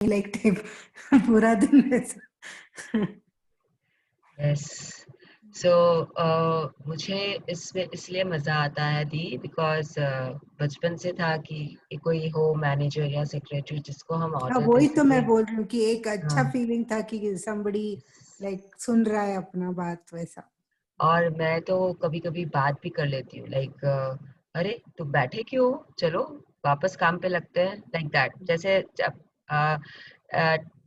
Like type पूरा दिन वैसा। यस सो मुझे इसमें इसलिए मजा आता है दी बिकॉज बचपन से था कि कोई हो मैनेजर या सेक्रेटरी जिसको हम हाँ, ऑर्डर दे वही तो मैं सके। बोल रही हूँ कि एक अच्छा हाँ फीलिंग था कि somebody लाइक सुन रहा है अपना बात वैसा। और मैं तो कभी कभी बात भी कर लेती हूँ लाइक अरे तुम बैठे क्यों हो? चलो वापस काम पे लगते हैं लाइक दैट। जैसे जब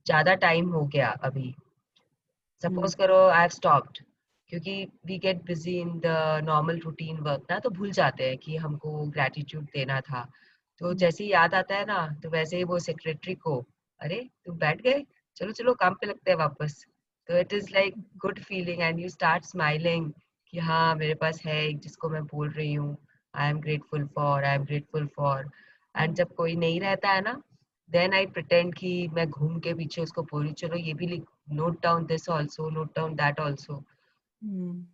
ज्यादा टाइम हो गया अभी हम्म सपोज करो आई हैव स्टॉप्ड क्योंकि we get busy in the normal routine work ना तो भूल जाते हैं कि हमको ग्रेटिट्यूड देना था। तो जैसे ही याद आता है ना तो वैसे ही वो सेक्रेटरी को अरे तुम बैठ गए चलो चलो काम पे लगते हैं वापस। तो it is like good feeling and you start smiling कि हाँ मेरे पास है एक जिसको मैं बोल रही हूँ I am grateful for. And जब कोई नहीं रहता है ना देन आई प्रिटेंड कि मैं घूम के पीछे उसको बोली चलो ये भी लिख note down this also, note down that also. Hmm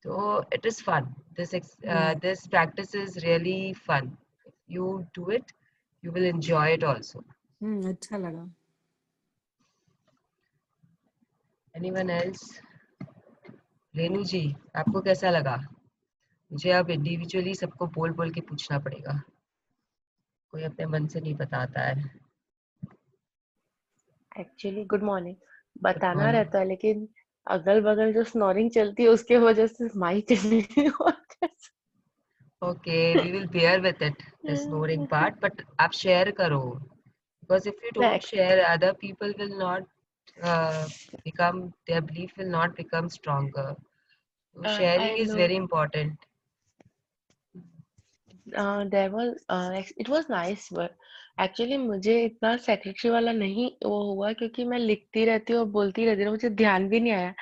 So it is fun. Hmm This practice is really fun. If you do it, you will enjoy it also. अच्छा लगा। Anyone else? रेनू जी, आपको कैसा लगा? मुझे अब इंडिविजुअली सबको बोल बोल के पूछना पड़ेगा। कोई अपने मन से नहीं बताता है। एक्चुअली गुड मॉर्निंग गुड बताना मॉर्निंग। रहता है लेकिन अगल बगल जो स्नोरिंग चलती है उसके वजह से माइक नहीं होता। Okay, we will bear with it, the snoring part, but आप share करो. Because if you don't share, other people will not their belief will not become stronger. So sharing I is no very important. There was it was nice but actually मुझे इतना secretary वाला नहीं वो हुआ क्योंकि मैं लिखती रहती हूँ और बोलती रहती हूँ मुझे ध्यान भी नहीं आया।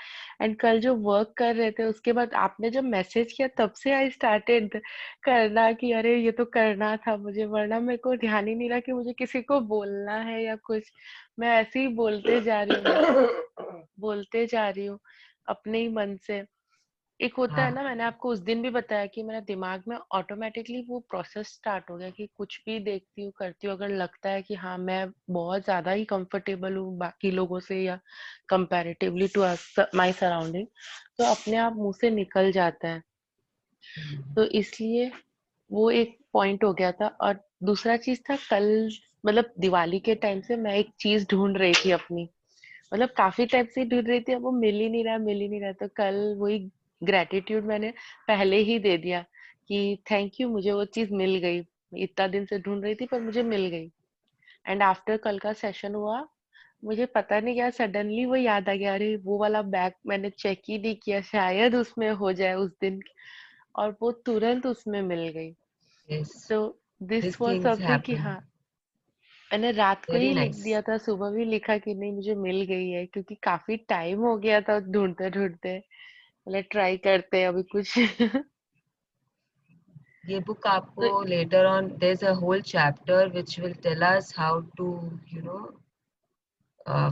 एंड कल जो वर्क कर रहे थे उसके बाद आपने जब मैसेज किया तब से आई स्टार्टेड करना कि अरे ये तो करना था मुझे वरना मेरे को ध्यान ही नहीं रहा कि मुझे किसी को बोलना है या कुछ। मैं ऐसे ही बोलते जा रही हूँ अपने ही मन से। एक होता है हाँ ना मैंने आपको उस दिन भी बताया कि मेरा दिमाग में ऑटोमेटिकली वो प्रोसेस स्टार्ट हो गया कि कुछ भी देखती हूँ करती हूँ अगर लगता है कि हाँ मैं बहुत ज्यादा ही कंफर्टेबल हूँ बाकी लोगों से या कंपैरेटिवली टू माय सराउंडिंग तो अपने आप मुंह से निकल जाता है। तो इसलिए वो एक पॉइंट हो गया था। और दूसरा चीज था कल मतलब दिवाली के टाइम से मैं एक चीज ढूंढ रही थी अपनी मतलब काफी टाइम से ढूंढ रही थी अब वो मिल ही नहीं रहा तो कल वही ग्रेटिट्यूड मैंने पहले ही दे दिया कि थैंक यू मुझे वो चीज मिल गई। इतना दिन से ढूंढ रही थी पर मुझे मिल गई। एंड आफ्टर कल का सेशन हुआ मुझे पता नहीं क्या सडनली वो याद आ गया अरे वो वाला बैग मैंने चेक ही नहीं किया शायद उसमें हो जाए उस दिन और वो तुरंत उसमें मिल गई। yes तो this these was things something कि happen. हाँ मैंने रात को Very ही लिख nice. दिया था सुबह भी लिखा कि नहीं मुझे मिल गई है क्योंकि काफी टाइम हो गया था ढूंढते ढूंढते मतलब ट्राई करते हैं अभी कुछ ये book आपको तो later on there's a whole chapter which will tell us how to you know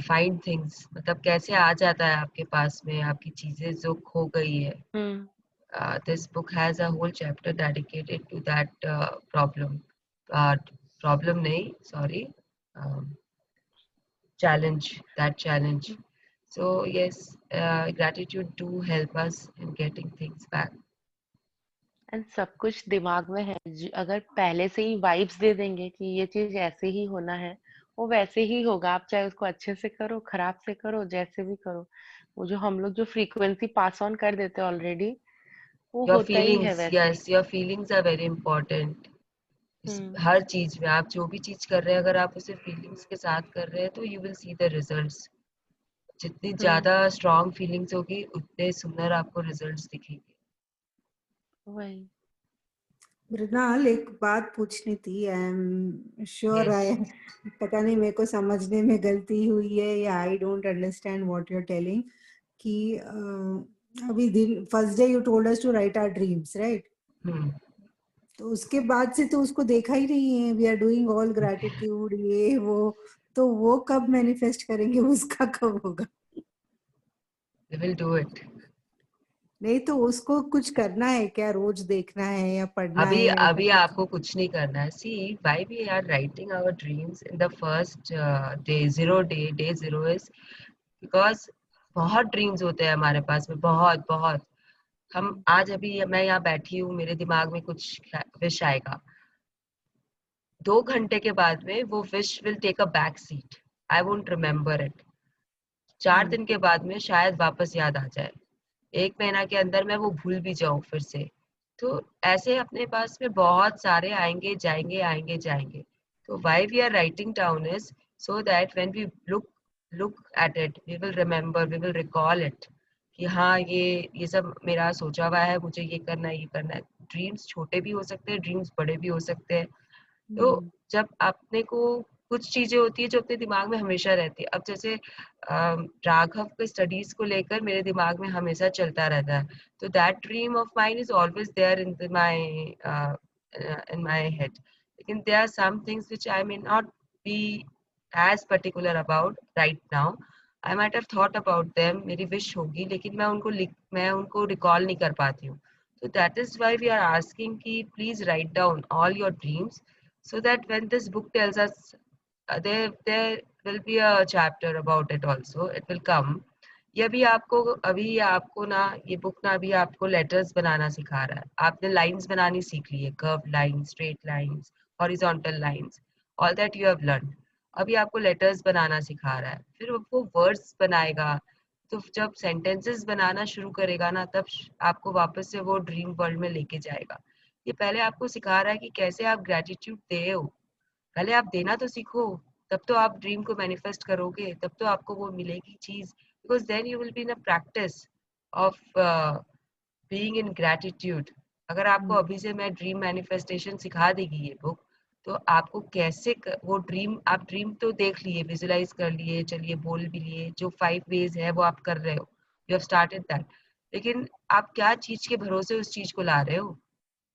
find things मतलब कैसे आ जाता है आपके पास में आपकी चीजें जो खो गई है। हम्म This book has a whole chapter dedicated to that problem. Uh, problem nahi, sorry, um, challenge, that challenge. So yes, gratitude do help us in getting things back. And सब कुछ दिमाग में है अगर पहले से ही वाइब्स दे देंगे कि ये चीज ऐसे ही होना है वो वैसे ही होगा आप चाहे उसको अच्छे से करो खराब से करो जैसे भी करो। वो जो हम लोग जो फ्रीक्वेंसी पास ऑन कर देते हैं ऑलरेडी वो Your होता ही है feelings, वैसे। yes, your feelings are very important. हम्म हर चीज में आप जो भी चीज कर रहे हैं अगर आप उसे फीलिंग्स के साथ कर रहे हैं तो you will see the results. जितनी हम्म ज्यादा स्ट्रॉन्ग फीलिंग्स होगी उतने सुंदर आपको रिजल्ट्स दिखेंगे। वही मृणाल, एक बात पूछनी थी। I am sure yes I पता नहीं मेरे को समझने में गलती हुई है या I don't understand what you are telling कि अभी दिन first day you told us to write our dreams, right? Hmm तो उसके बाद से तो उसको देखा ही नहीं है। We are doing all gratitude ये वो, तो वो कब मैनिफेस्ट करेंगे? उसका कब होगा? we will do it. नहीं तो उसको कुछ करना है क्या, रोज देखना है या पढ़ना अभी है ऐसा अभी कुछ? आपको कुछ नहीं करना है. See why we are writing our dreams in the first day zero is because बहुत ड्रीम्स होते हैं हमारे पास में, बहुत बहुत. हम आज अभी मैं यहाँ बैठी हूँ, मेरे दिमाग में कुछ विश आएगा, 2 घंटे के बाद में वो wish will take a back seat. I won't remember it. 4 दिन के बाद में शायद वापस याद आ जाए. 1 महीना के अंदर मैं वो भूल भी जाऊं फिर से. तो ऐसे अपने पास में बहुत सारे आएंगे जाएंगे आएंगे जाएंगे. तो why we are writing down is so that when we look at it we will remember, we will recall it कि हाँ ये सब मेरा सोचा हुआ है, मुझे ये करना है ये करना है. ड्रीम्स छोटे भी हो सकते हैं, ड्रीम्स बड़े भी हो सकते हैं. तो जब आपने को कुछ चीजें होती है जो अपने दिमाग में हमेशा रहती है. अब जैसे राघव के स्टडीज को लेकर मेरे दिमाग में हमेशा चलता रहता है. तो that dream of mine is always there in my head. लेकिन there are some things which I may not be as particular about right now. I might have thought about them, मेरी विश होगी, लेकिन मैं उनको recall नहीं कर पाती हूँ. So that is why we are asking ki please write down all your dreams so that when this book tells us there will be a chapter about it also, it will come. ये अभी आपको ना ये book ना अभी आपको letters बनाना सिखा रहा है. आपने लाइंस बनानी सीख ली है, curve lines, straight lines, horizontal lines, all that you have learn. अभी आपको लेटर्स बनाना सिखा रहा है, फिर वो वर्ड्स बनाएगा. तो जब सेंटेंसेस बनाना शुरू करेगा ना, तब आपको वापस से वो ड्रीम वर्ल्ड में लेके जाएगा. ये पहले आपको सिखा रहा है कि कैसे आप ग्रेटिट्यूड दे. पहले आप देना तो सीखो, तब तो आप ड्रीम को मैनिफेस्ट करोगे, तब तो आपको वो मिलेगी चीज. Because then you will be in a practice of being in gratitude. अगर आपको अभी से मैं ड्रीम मैनिफेस्टेशन सिखा देगी ये बुक, तो आपको कैसे वो ड्रीम, आप ड्रीम तो देख लिए, विजुलाइज कर लिए, चलिए बोल भी लिए, जो 5 वेज है वो आप कर रहे हो, यू हैव स्टार्टेड दैट. लेकिन आप क्या चीज के भरोसे उस चीज को ला रहे हो,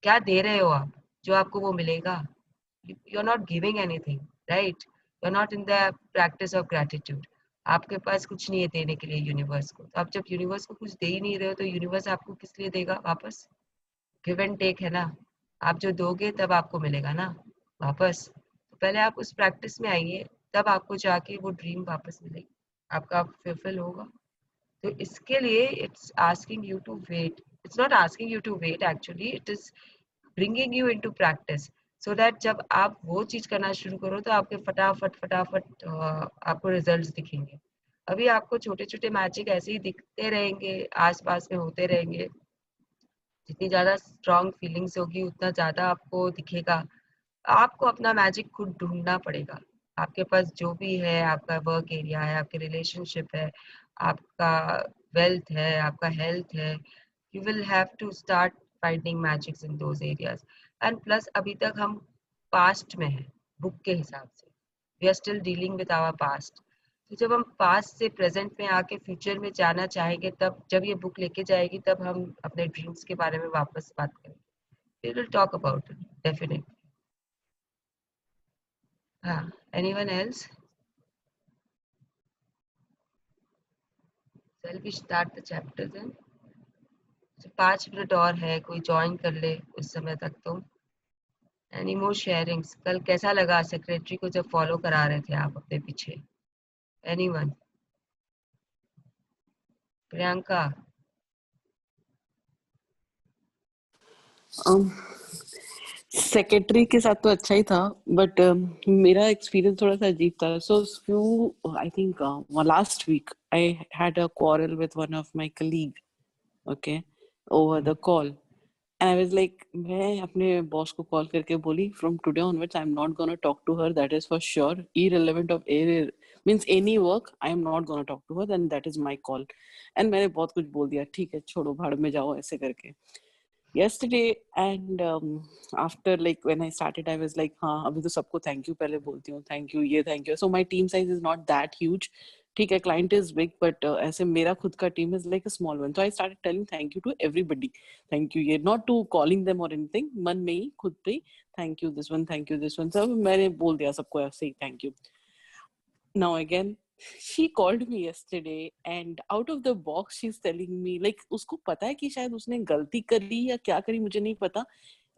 क्या दे रहे हो आप जो आपको वो मिलेगा. You are not giving anything, right. You are not in the practice of gratitude. आपके पास कुछ नहीं है देने के लिए यूनिवर्स को. तो आप जब यूनिवर्स को कुछ दे ही नहीं रहे हो, तो यूनिवर्स आपको किस लिए देगा वापस. गिव एंड टेक है ना. आप जो दोगे तब आपको मिलेगा ना वापस. तो पहले आप उस प्रैक्टिस में आइए, तब आपको जाके वो ड्रीम वापस मिलेगी, आपका फुलफिल होगा. तो इसके लिए it's asking you to wait. It's not asking you to wait, actually it is bringing you into practice, so that जब आप वो चीज करना शुरू करो तो आपके फटाफट फटाफट आपको रिजल्ट्स दिखेंगे. अभी आपको छोटे छोटे मैजिक ऐसे ही दिखते रहेंगे, आसपास में होते रहेंगे. जितनी ज्यादा स्ट्रॉन्ग फीलिंग्स होगी उतना ज्यादा आपको दिखेगा. आपको अपना मैजिक खुद ढूंढना पड़ेगा. आपके पास जो भी है, आपका वर्क एरिया है, आपके रिलेशनशिप है, आपका वेल्थ है, आपका हेल्थ है, you will have to start finding magics in those areas. And plus अभी तक हम पास्ट में हैं बुक के हिसाब से. We are still dealing with our past. तो जब हम पास्ट से प्रेजेंट में आके फ्यूचर में जाना चाहेंगे, तब जब ये बुक लेके जाएगी, तब हम अपने ड्रीम्स के बारे में वापस बात करेंगे. We will talk about it definitely. हाँ, anyone else? Shall we start the chapter then? 5 minute और है, कोई ज्वाइन कर ले उस समय तक. तो एनी मोर शेयरिंग्स? कल कैसा लगा सेक्रेटरी को जब फॉलो करा रहे थे आप अपने पीछे? एनीवन? प्रियंका? सेक्रेटरी के साथ तो अच्छा ही था, बट मेरा एक्सपीरियंस थोड़ा सा अजीब था. So few I think last week I had a quarrel with one of my colleague, okay, over the call. And I was like, मैं अपने बॉस को कॉल करके बोली, from today onwards I am not gonna talk to her, that is for sure, irrelevant of means any work, I am not gonna talk to her, and that is my call. And मैंने बहुत कुछ बोल दिया, ठीक है छोड़ो भाड़ में जाओ, ऐसे करके. yesterday and after, like when I started, I was like, हाँ अभी तो सबको thank you पहले बोलती हूँ, thank you ये thank you. So my team size is not that huge, ठीक है, client is big, but ऐसे मेरा खुद का team is like a small one. So I started telling thank you to everybody, thank you ये, not to calling them or anything, मन में ही खुद पे thank you this one, thank you this one. सब मैंने बोल दिया सबको ऐसे ही thank you. Now again she called me yesterday and out of the box she's telling me like उसको पता है कि शायद उसने गलती करी या क्या करी मुझे नहीं पता.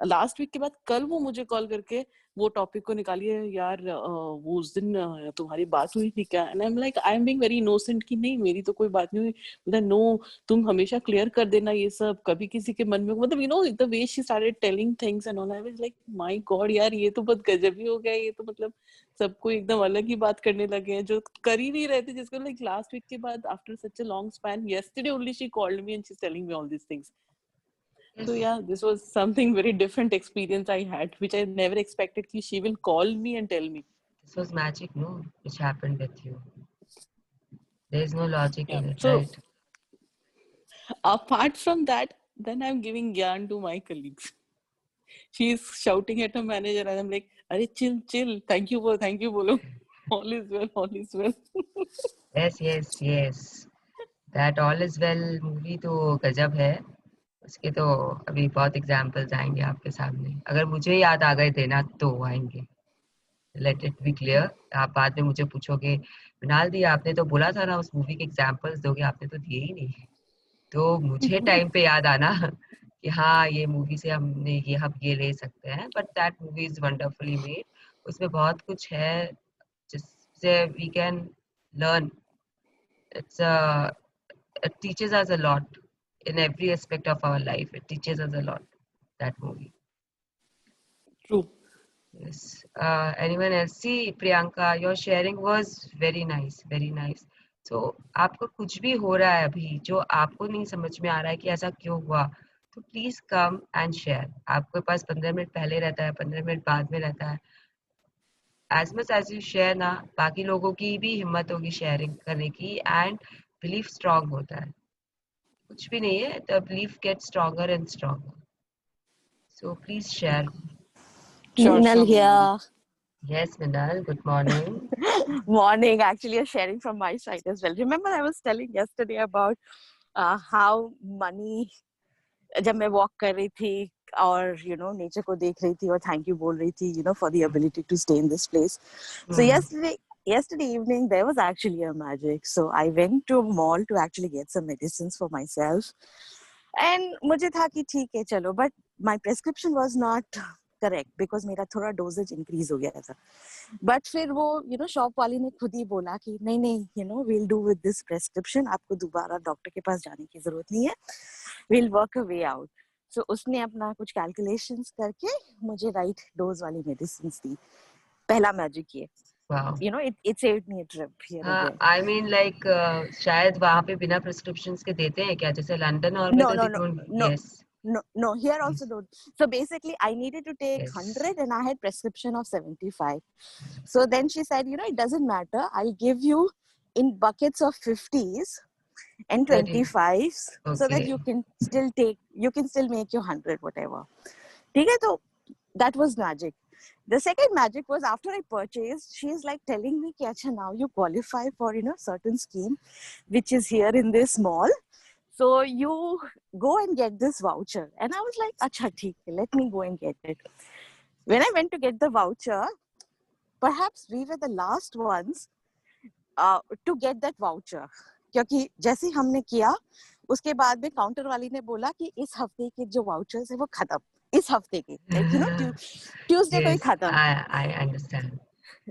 लास्ट वीक के बाद कल वो मुझे कॉल करके वो टॉपिक को निकाली है यार वो उस दिन तुम्हारी बात हुई थी क्या. And I am like I am being very innocent कि नहीं मेरी तो कोई बात नहीं हुई. मतलब नो तुम हमेशा क्लियर कर देना ये सब कभी किसी के मन में मतलब you know the way she started telling things and all I was like my God यार ये तो बहुत गजब ही हो गया. ये तो मतलब सबको एकदम अलग ही बात करने लगे हैं जो कर ही नहीं रहे थे जिसको लाइक लास्ट वीक के बाद after such a long span yesterday only she called me and she's telling me all these things. So Yes, yeah, this was something very different experience I had, which I never expected कि she will call me and tell me. this was magic, no, which happened with you. There is no logic Yeah. in it, So right? apart from that, then I'm giving gyan to my colleagues. She's shouting at her manager and I'm like, "Arey chill, thank you bolo. All is well. Yes. That all is well movie तो गजब है. उसके तो अभी बहुत examples आएंगे आपके सामने. अगर मुझे याद आ गए थे ना तो आएंगे. Let it be clear. आप बाद में मुझे पूछोगे मृणाल दी आपने तो बोला था ना उस मूवी के एग्जाम्पल्स दोगे, आपने तो दिए ही नहीं. तो मुझे टाइम पे याद आना कि हाँ ये मूवी से हमने ये हम ये ले सकते हैं. But that movie is wonderfully made. उसमें बहुत कुछ है जिससे we can learn. It's it teaches us a lot in every aspect of our life. It teaches us a lot, that movie. True. Yes. Anyone else? See, Priyanka, your sharing was very nice, very nice. So आपको कुछ भी हो रहा है अभी जो आपको नहीं समझ में आ रहा है कि ऐसा क्यों हुआ, तो प्लीज कम एंड शेयर. आपके पास 15 मिनट पहले रहता है, 15 मिनट बाद में रहता है. As much as you share ना, बाकी लोगों की भी हिम्मत होगी शेयरिंग करने की एंड बिलीफ स्ट्रांग होता है. कुछ भी नहीं है, the belief gets stronger and stronger. So please share. Sure, Minal Meenal. here. Yes, Minal, good morning. Morning. Actually, a sharing from my side as well. Remember, I was telling yesterday about how money. जब मैं walk कर रही थी और nature को देख रही थी और thank you बोल रही थी for the ability to stay in this place. So yesterday evening there was actually a magic. So I went to a mall to actually get some medicines for myself. And मुझे था कि ठीक है चलो, but my prescription was not correct because मेरा थोड़ा dosage increase हो गया था. But फिर वो शॉप वाली ने खुद ही बोला कि नहीं we'll do with this prescription. आपको दोबारा डॉक्टर के पास जाने की जरूरत नहीं है. We'll work a way out. So उसने अपना कुछ calculations करके मुझे right dose वाली medicines दी. पहला magic ये. Wow. It saved me a trip here and there. I mean like शायद वहाँ पे बिना prescriptions के देते हैं क्या, जैसे लंदन और में तो they don't. Yes. No, here also don't. So basically I needed to take Yes. 100 and I had prescription of 75. So then she said, it doesn't matter. I'll give you in buckets of 50s and 25s so that you can still make your 100 whatever. ठीक है, तो that was magic. The second magic was after I purchased, she is like telling me, "Acha, now you qualify for certain scheme, which is here in this mall. So you go and get this voucher." And I was like, "Acha, theek hai, let me go and get it." When I went to get the voucher, perhaps we were the last ones to get that voucher. क्योंकि जैसे हमने किया, उसके बाद में counter वाली ने बोला कि इस हफ्ते के जो वाउचर्स है वो खत्म. इस हफ्ते के, Tuesday को ही खत्म. I understand.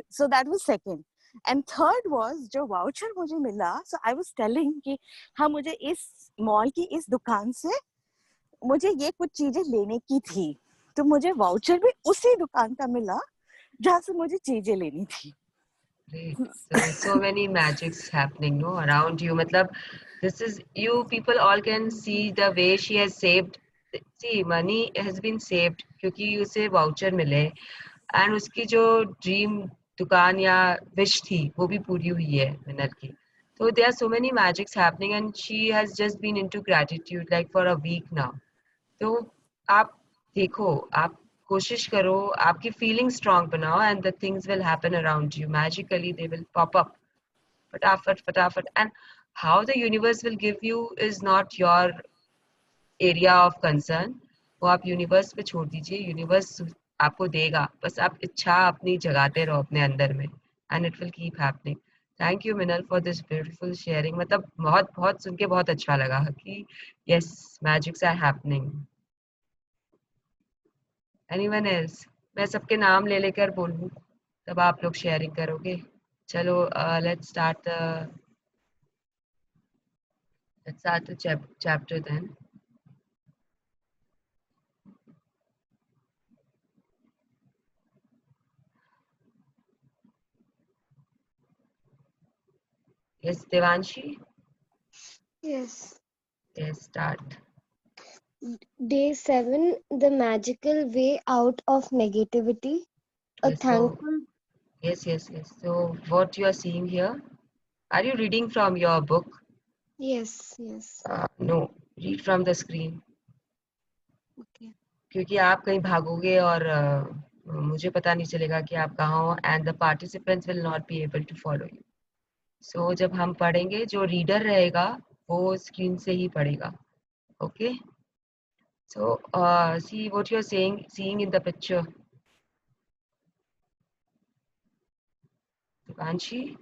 So that was second. And third was जो वाउचर मुझे मिला, so I was telling कि हाँ मुझे इस मॉल की इस दुकान से मुझे ये कुछ चीजें लेने की थी, तो मुझे वाउचर भी उसी दुकान का मिला जहाँ से मुझे चीजें लेनी थी. Great. So many magics happening around you. मतलब this is, you people all can see the way she has saved. See, money has been saved क्योंकि उसे वाउचर मिले एंड उसकी जो ड्रीम दुकान या विश थी वो भी पूरी हुई है मिनल की. So there are so many magics happening and she has just been into gratitude like for a week now. तो आप देखो, आप कोशिश करो, आपकी फीलिंग स्ट्रांग बनाओ and the things will happen around you. Magically they will pop up फटाफट. And how the universe will give you is not your area of concern. वो आप यूनिवर्स पे छोड़ दीजिए. यूनिवर्स आपको देगा, बस आप इच्छा अपनी जगाते रहो अपने अंदर में and it will keep happening. Thank you Minal for this beautiful sharing. मतलब बहुत बहुत सुन के बहुत अच्छा लगा कि yes, magics are happening. Anyone else? मैं सबके नाम ले लेकर बोलूं तब आप लोग शेयरिंग करोगे. चलो, let's start the chapter then. Yes, Devanshi? Yes. Yes, start. Day 7, the magical way out of negativity. A Yes, thankful. Yes. So, what you are seeing here? Are you reading from your book? Yes. No, read from the screen. Okay. क्योंकि आप कहीं भागोगे और मुझे पता नहीं चलेगा कि आप कहाँ हो, and the participants will not be able to follow you. So, जब हम पढ़ेंगे, जो रीडर रहेगा वो स्क्रीन से ही पढ़ेगा. Okay? So, see what you are seeing in the picture. Divanshi?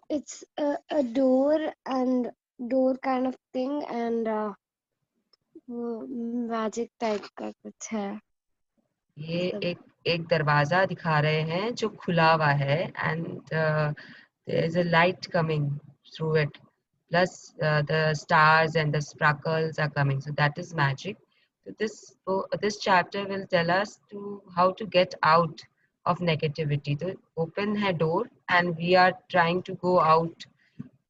It's a door and door kind of thing and magic type का कुछ है. ये एक दरवाजा दिखा रहे हैं जो खुला हुआ है, and there is a light coming through it, plus the stars and the sparkles are coming, so that is magic. So this chapter will tell us to how to get out of negativity. तो open है door and we are trying to go out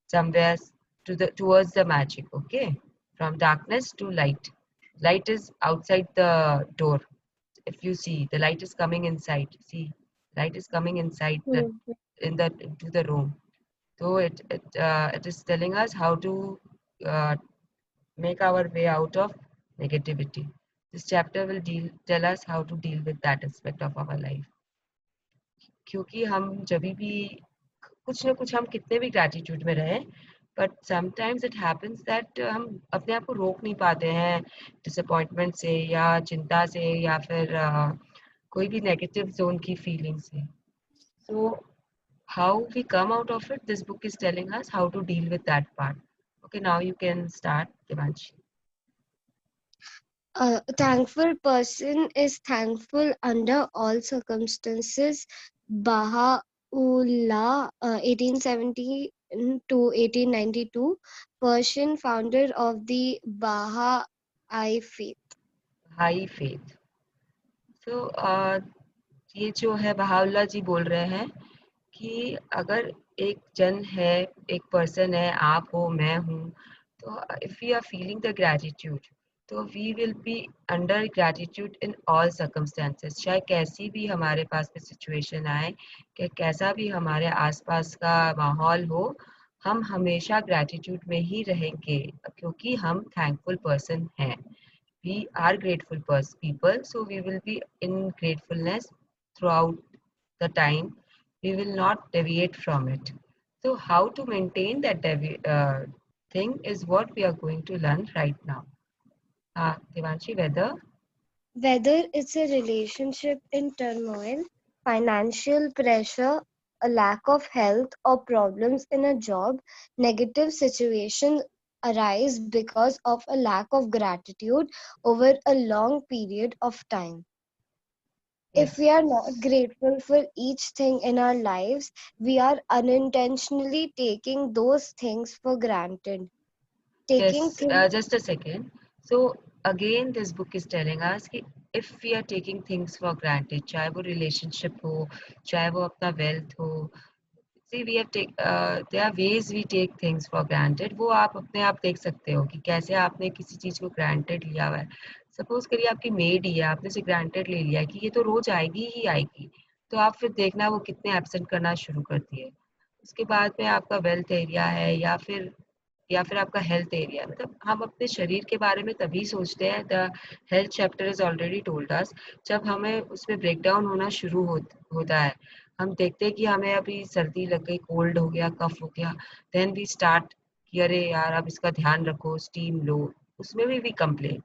somewhere towards the magic. Okay, from darkness to light. Light is outside the door. If you see, the light is coming inside. See, light is coming inside into the room. So it is telling us how to uh, make our way out of negativity. This chapter will tell us how to deal with that aspect of our life. क्योंकि हम जब भी कुछ ना कुछ, हम कितने भी ग्रेटिट्यूड में रहें, but sometimes it happens that हम अपने आप को रोक नहीं पाते हैं डिसअपॉइंटमेंट से या चिंता से या फिर कोई भी नेगेटिव जोन की फीलिंग से. So how we come out of it, this book is telling us how to deal with that part. Okay, now you can start, Devanshi. A thankful person is thankful under all circumstances. Baha'u'llah, 1870 to 1892, Persian founder of the Baha'i faith. Baha'i faith. So ये जो है Bahaullah जी बोल रहे हैं कि अगर एक जन है, एक पर्सन है, आप हो, मैं हूँ, तो if we are feeling the gratitude, तो we will be under gratitude in all circumstances. चाहे कैसी भी हमारे पास में सिचुएशन आए, कि कैसा भी हमारे आसपास का माहौल हो, हम हमेशा ग्रेटिट्यूड में ही रहेंगे क्योंकि हम थैंकफुल पर्सन हैं. We are grateful people, so we will be in gratefulness throughout the time. We will not deviate from it. So how to maintain that thing is what we are going to learn right now. Devanshi, Whether it's a relationship in turmoil, financial pressure, a lack of health, or problems in a job, negative situations arise because of a lack of gratitude over a long period of time. Yes. If we are not grateful for each thing in our lives, we are unintentionally taking those things for granted. Taking Yes, just a second. So again, this book is telling us कि if we are taking things for granted, चाहे वो relationship हो, चाहे वो अपना wealth हो, see we have there are ways we take things for granted. वो आप अपने आप देख सकते हो कि कैसे आपने किसी चीज को granted लिया हुआ है. सपोज करिए आपकी मेड ही है, आपने उसे granted ले लिया कि ये तो रोज आएगी ही आएगी, तो आप फिर देखना वो कितने एब्सेंट करना शुरू करती है. उसके बाद में आपका वेल्थ एरिया है या फिर आपका हेल्थ एरिया. मतलब हम अपने शरीर के बारे में तभी सोचते हैं, the health chapter is already told us, जब हमें उसमें ब्रेक डाउन होना शुरू होता है. हम देखते हैं कि हमें अभी सर्दी लग गई, कोल्ड हो गया, कफ हो गया, देन वी स्टार्ट कि अरे यार अब इसका ध्यान रखो, स्टीम लो. उसमें भी कंप्लेन,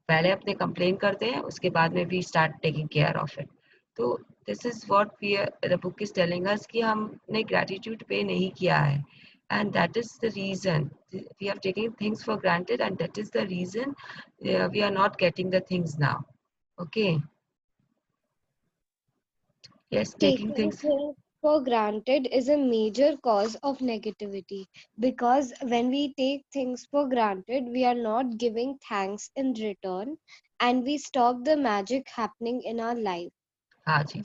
पहले अपने कंप्लेन करते हैं, उसके बाद में we start taking care of it. तो this is what the book is telling us कि हमने gratitude पे नहीं किया है, and that is the reason we are taking things for granted, and that is the reason we are not getting the things now. Okay. Yes, taking Taking things. things for granted is a major cause of negativity, because when we take things for granted, we are not giving thanks in return, and we stop the magic happening in our life. हाँ जी,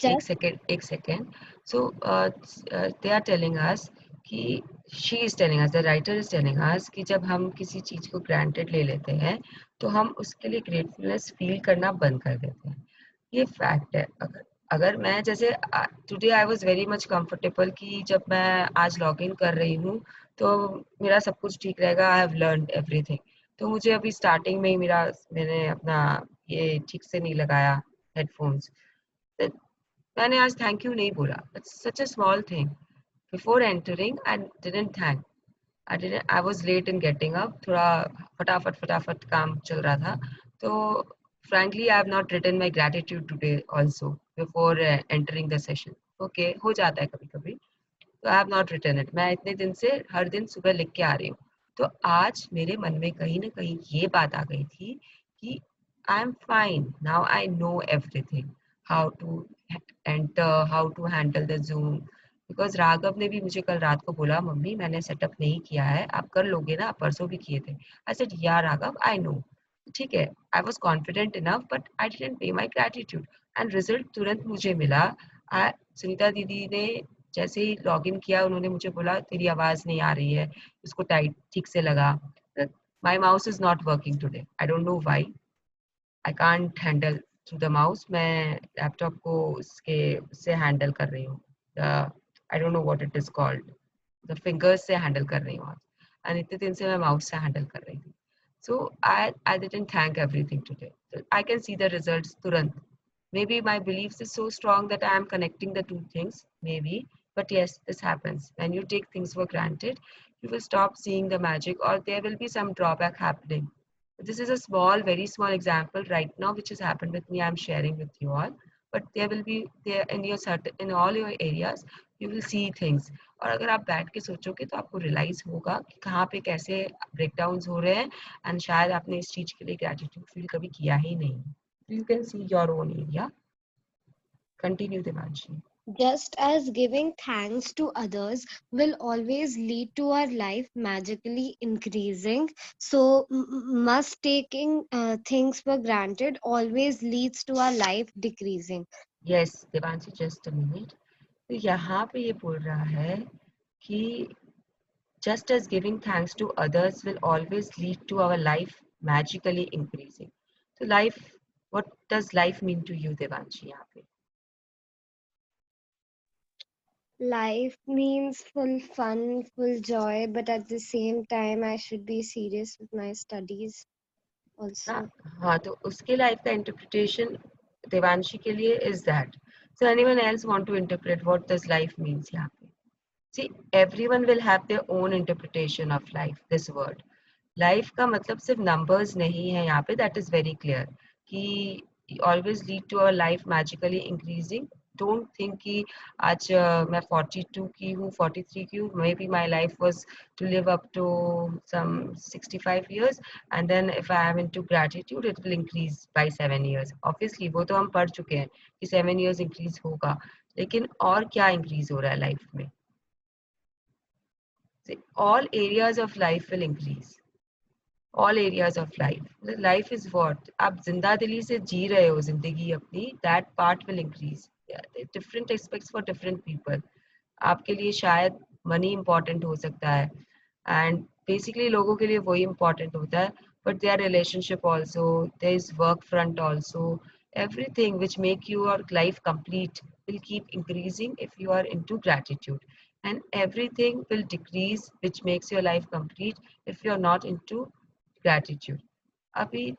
एक second. So they are telling us कि she is telling us, the writer is telling us कि जब हम किसी चीज को granted ले लेते हैं तो हम उसके लिए gratefulness feel करना बंद कर देते हैं. ये फैक्ट है. अगर मैं जैसे today I was very much comfortable कि जब मैं आज लॉग इन कर रही हूँ तो मेरा सब कुछ ठीक रहेगा, आई हैव लर्नड एवरीथिंग. तो मुझे अभी स्टार्टिंग में ही मैंने अपना ये ठीक से नहीं लगाया हेडफोन्स, मैंने आज थैंक यू नहीं बोला. It's such a small thing. Before entering I didn't thank. I was late in getting up. थोड़ा फटाफट काम चल रहा था. तो frankly, I have not written my gratitude today also before entering the session. Okay, हो जाता है कभी-कभी. तो I have not written it. मैं इतने दिन से हर दिन सुबह लिख के आ रही हूँ. तो आज मेरे मन में कहीं ना कहीं ये बात आ गई थी कि I am fine. Now I know everything. How to enter, how to handle the Zoom. Because Raghav ने भी मुझे कल रात को बोला, मम्मी मैंने सेटअप नहीं किया है, आप कर लोगे ना, परसों भी किए थे. आई सेड या राघव, आई नो. ठीक है, I was confident enough but I didn't पे माय ग्रैटिट्यूड, एंड रिजल्ट तुरंत मुझे मिला. सुनीता दीदी ने जैसे ही लॉग इन किया उन्होंने मुझे बोला तेरी आवाज नहीं आ रही है, उसको टाइट ठीक से लगा. My mouse is not working today, I don't know why. I can't handle through the mouse. मैं लैपटॉप को उससे हैंडल कर रही हूँ. I don't know what it is called. The fingers से handle कर रही हूँ आज. And इतने दिन से मैं mouse से handle कर रही थी. So I didn't thank everything today. So I can see the results तुरंत. Maybe my beliefs is so strong that I am connecting the two things. Maybe. But yes, this happens. When you take things for granted, you will stop seeing the magic, or there will be some drawback happening. This is a small, very small example right now, which has happened with me. I'm sharing with you all. But there will be there in all your areas. You will see things. और अगर आप बैठ के सोचोगे तो आपको realise होगा कि कहाँ पे कैसे ब्रेकडाउन्स हो रहे हैं, एंड शायद आपने इस चीज के लिए ग्रेटिट्यूड फील कभी किया ही नहीं. You can see your own area. Continue Devanshi. Just as giving thanks to others will always lead to our life magically increasing, so must taking things for granted always leads to our life decreasing. Yes, Devanshi, just a minute. तो यहाँ पे ये बोल रहा है कि just as giving thanks to others will always lead to our life magically increasing. So life, what does life mean to you, Devanshi, यहाँ पे? Life means full fun, full joy, but at the same time I should be serious with my studies also. हाँ, तो उसके life का interpretation Devanshi के लिए is that. So anyone else want to interpret what does life means यहाँ पे? See, everyone will have their own interpretation of life, this word. Life का मतलब सिर्फ numbers नहीं है यहाँ पे, that is very clear. कि always lead to our life magically increasing. Don't think कि आज मैं 42 की हूँ, 43 की हूँ. Maybe my life was to live up to some 65 years, and then if I am into gratitude, it will increase by 7 years. Obviously, वो तो हम पढ़ चुके हैं कि 7 years increase होगा. लेकिन और क्या increase हो रहा है life में? See, all areas of life will increase. All areas of life. Life is what? आप जिंदा दिली से जी रहे हो जिंदगी अपनी, that part will increase. Yeah, different aspects for different people. आपके लिए शायद money important हो सकता है, and basically लोगों के लिए वही important होता है, but their relationship also, there is work front also, everything which make your life complete will keep increasing if you are into gratitude, and everything will decrease which makes your life complete if you are not into gratitude. अभी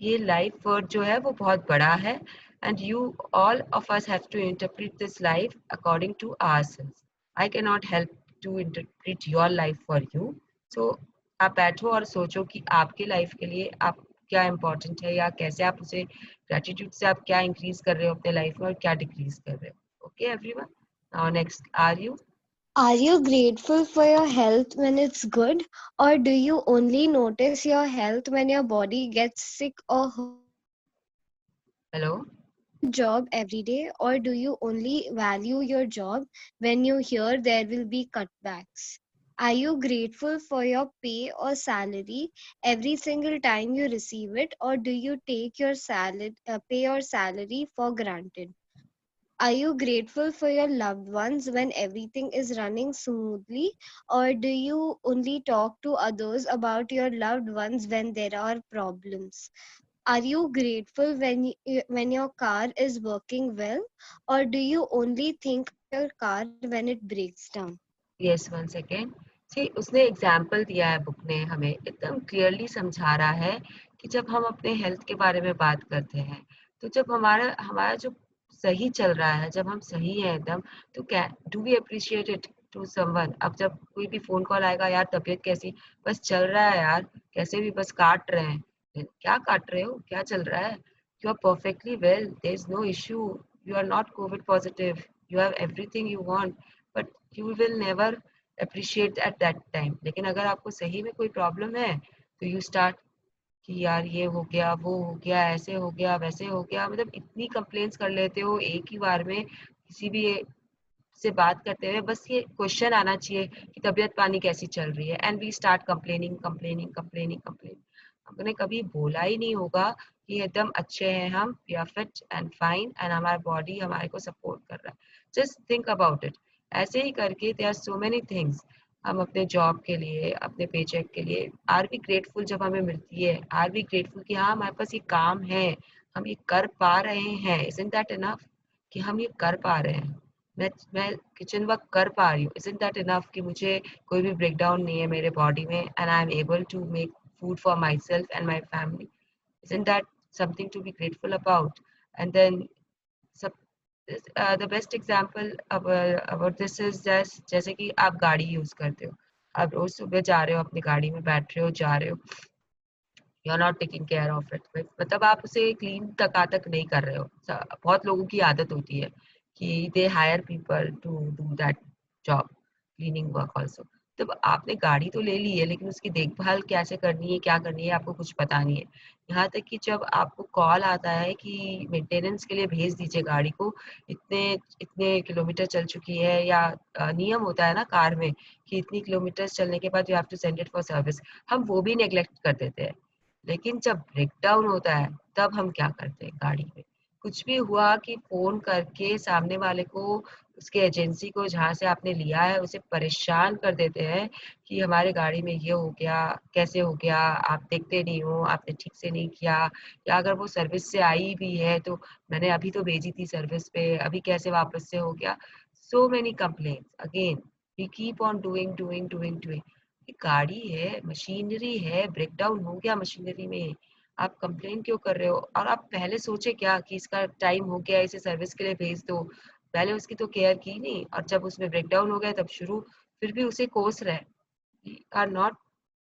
ये life word जो है वो बहुत बड़ा है, and you all of us have to interpret this life according to ourselves. I cannot help to interpret your life for you. So आप बैठो और सोचो कि आपके लाइफ के लिए आप क्या इम्पोर्टेंट है, या कैसे आप उसे ग्रेटिट्यूड से आप क्या इंक्रीज कर रहे हो अपने लाइफ में और क्या डिक्रीज कर रहे हो. Okay, everyone. Now next, Are you grateful for your health when it's good, or do you only notice your health when your body gets sick or hurt? hello? Job every day, or do you only value your job when you hear there will be cutbacks? Are you grateful for your pay or salary every single time you receive it, or do you take your pay or salary for granted? Are you grateful for your loved ones when everything is running smoothly, or do you only talk to others about your loved ones when there are problems? Are you grateful when your car is working well, or do you only think of your car when it breaks down? Yes, 1 second. See, उसने example दिया है book ने, हमें एकदम clearly समझा रहा है कि जब हम अपने हेल्थ के बारे में बात करते हैं, तो जब हमारा हमारा जो सही चल रहा है, जब हम सही हैं एकदम, तो क्या do we appreciate it to someone? अब जब कोई भी फोन कॉल आएगा, यार तबीयत कैसी, बस चल रहा है यार, कैसे भी बस काट रहे हैं। क्या काट रहे हो, क्या चल रहा है? You are perfectly well, there is no issue, you are not covid positive, you have everything you want, but you will never appreciate at that time. लेकिन अगर आपको सही में कोई प्रॉब्लम है, तो यू स्टार्ट कि यार ये हो गया, वो हो गया, ऐसे हो गया, वैसे हो गया, मतलब इतनी कंप्लेंट्स कर लेते हो एक ही बार में किसी भी से बात करते हुए। बस ये क्वेश्चन आना चाहिए कि तबीयत पानी कैसी चल रही है, and we start complaining complaining complaining complaining. हमने कभी बोला ही नहीं होगा कि एकदम अच्छे हैं हम, we are fit and fine, and हमारा बॉडी हमारे को सपोर्ट कर रहा है। Just think about it. ऐसे ही करके there are so many things. हम अपने जॉब के लिए, अपने पेचेक के लिए आर बी ग्रेटफुल जब हमें मिलती है, आर बी ग्रेटफुल कि हाँ हमारे पास ये काम है, हम ये कर पा रहे हैं। इजंट दैट इनफ कि हम ये कर पा रहे हैं? मैं किचन वर्क कर पा रही हूँ, इजंट दैट इनफ कि मुझे कोई भी ब्रेकडाउन नहीं है मेरे बॉडी में, and I am able to make food for myself and my family? Isn't that something to be grateful about? And then the best example about this is जैसे कि आप गाड़ी यूज करते हो, आप रोज सुबह जा रहे हो, अपनी गाड़ी में बैठ रहे हो, जा रहे हो, you are not taking care of it, मतलब आप उसे क्लीन तक नहीं कर रहे हो। बहुत लोगों की आदत होती है कि they hire people to do that job, cleaning work also. तो आपने गाड़ी तो ले ली है, लेकिन उसकी देखभाल कैसे करनी है, क्या करनी है, आपको कुछ पता नहीं है। यहाँ तक कि जब आपको कॉल आता है कि मेंटेनेंस के लिए भेज दीजिए गाड़ी को, इतने इतने किलोमीटर चल चुकी है, या नियम होता है ना कार में कि इतनी किलोमीटर चलने के बाद you have to send it for service, हम वो भी नेग्लेक्ट कर देते हैं। लेकिन जब ब्रेकडाउन होता है, तब हम क्या करते हैं गाड़ी में? कुछ भी हुआ कि फोन करके सामने वाले को, उसके एजेंसी को जहाँ से आपने लिया है, उसे परेशान कर देते हैं कि हमारे गाड़ी में ये हो गया, कैसे हो गया, आप देखते नहीं हो, आपने ठीक से नहीं किया, या अगर वो सर्विस से आई भी है तो मैंने अभी तो भेजी थी सर्विस पे, अभी कैसे वापस से हो गया। So many complaints, again we keep on doing doing doing doing. गाड़ी है, मशीनरी है, ब्रेकडाउन हो गया मशीनरी में, आप कंप्लेन क्यों कर रहे हो? और आप पहले सोचे क्या कि इसका टाइम हो गया, इसे सर्विस के लिए भेज दो? पहले उसकी तो केयर की नहीं, और जब उसमें ब्रेकडाउन हो गया तब शुरू, फिर भी उसे कोस रहे। Are not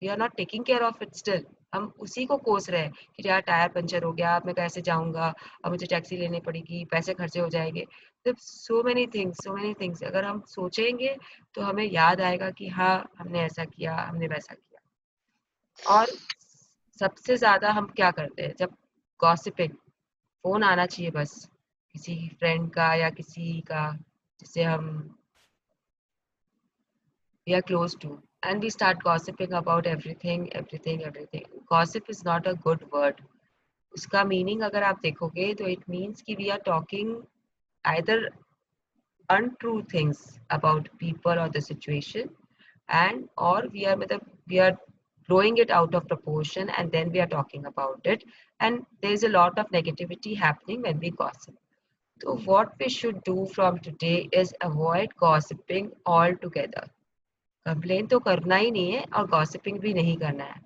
we are not taking care of it still. हम उसी को कोस रहे हैं कि यार टायर पंचर हो गया, अब मैं कैसे जाऊंगा, अब मुझे टैक्सी लेनी पड़ेगी, पैसे खर्चे हो जाएंगे। तो सो मेनी थिंग्स, सो मेनी थिंग्स। अगर हम सोचेंगे तो हमें याद आएगा कि हाँ हमने ऐसा किया, हमने वैसा किया। और सबसे ज्यादा हम क्या करते हैं जब गॉसिपिंग, फोन आना चाहिए बस किसी फ्रेंड का या किसी का जिसे हम we are close to, and we start gossiping about everything. Gossip is not a good word. उसका मीनिंग अगर आप देखोगे तो इट मीन्स कि we are talking either untrue things about people or the situation, and or we are मतलब we are blowing it out of proportion and then we are talking about it, and there is a lot of negativity happening when we gossip. So what we should do from today is avoid gossiping altogether. Complain तो करना ही नहीं है और gossiping भी नहीं करना है।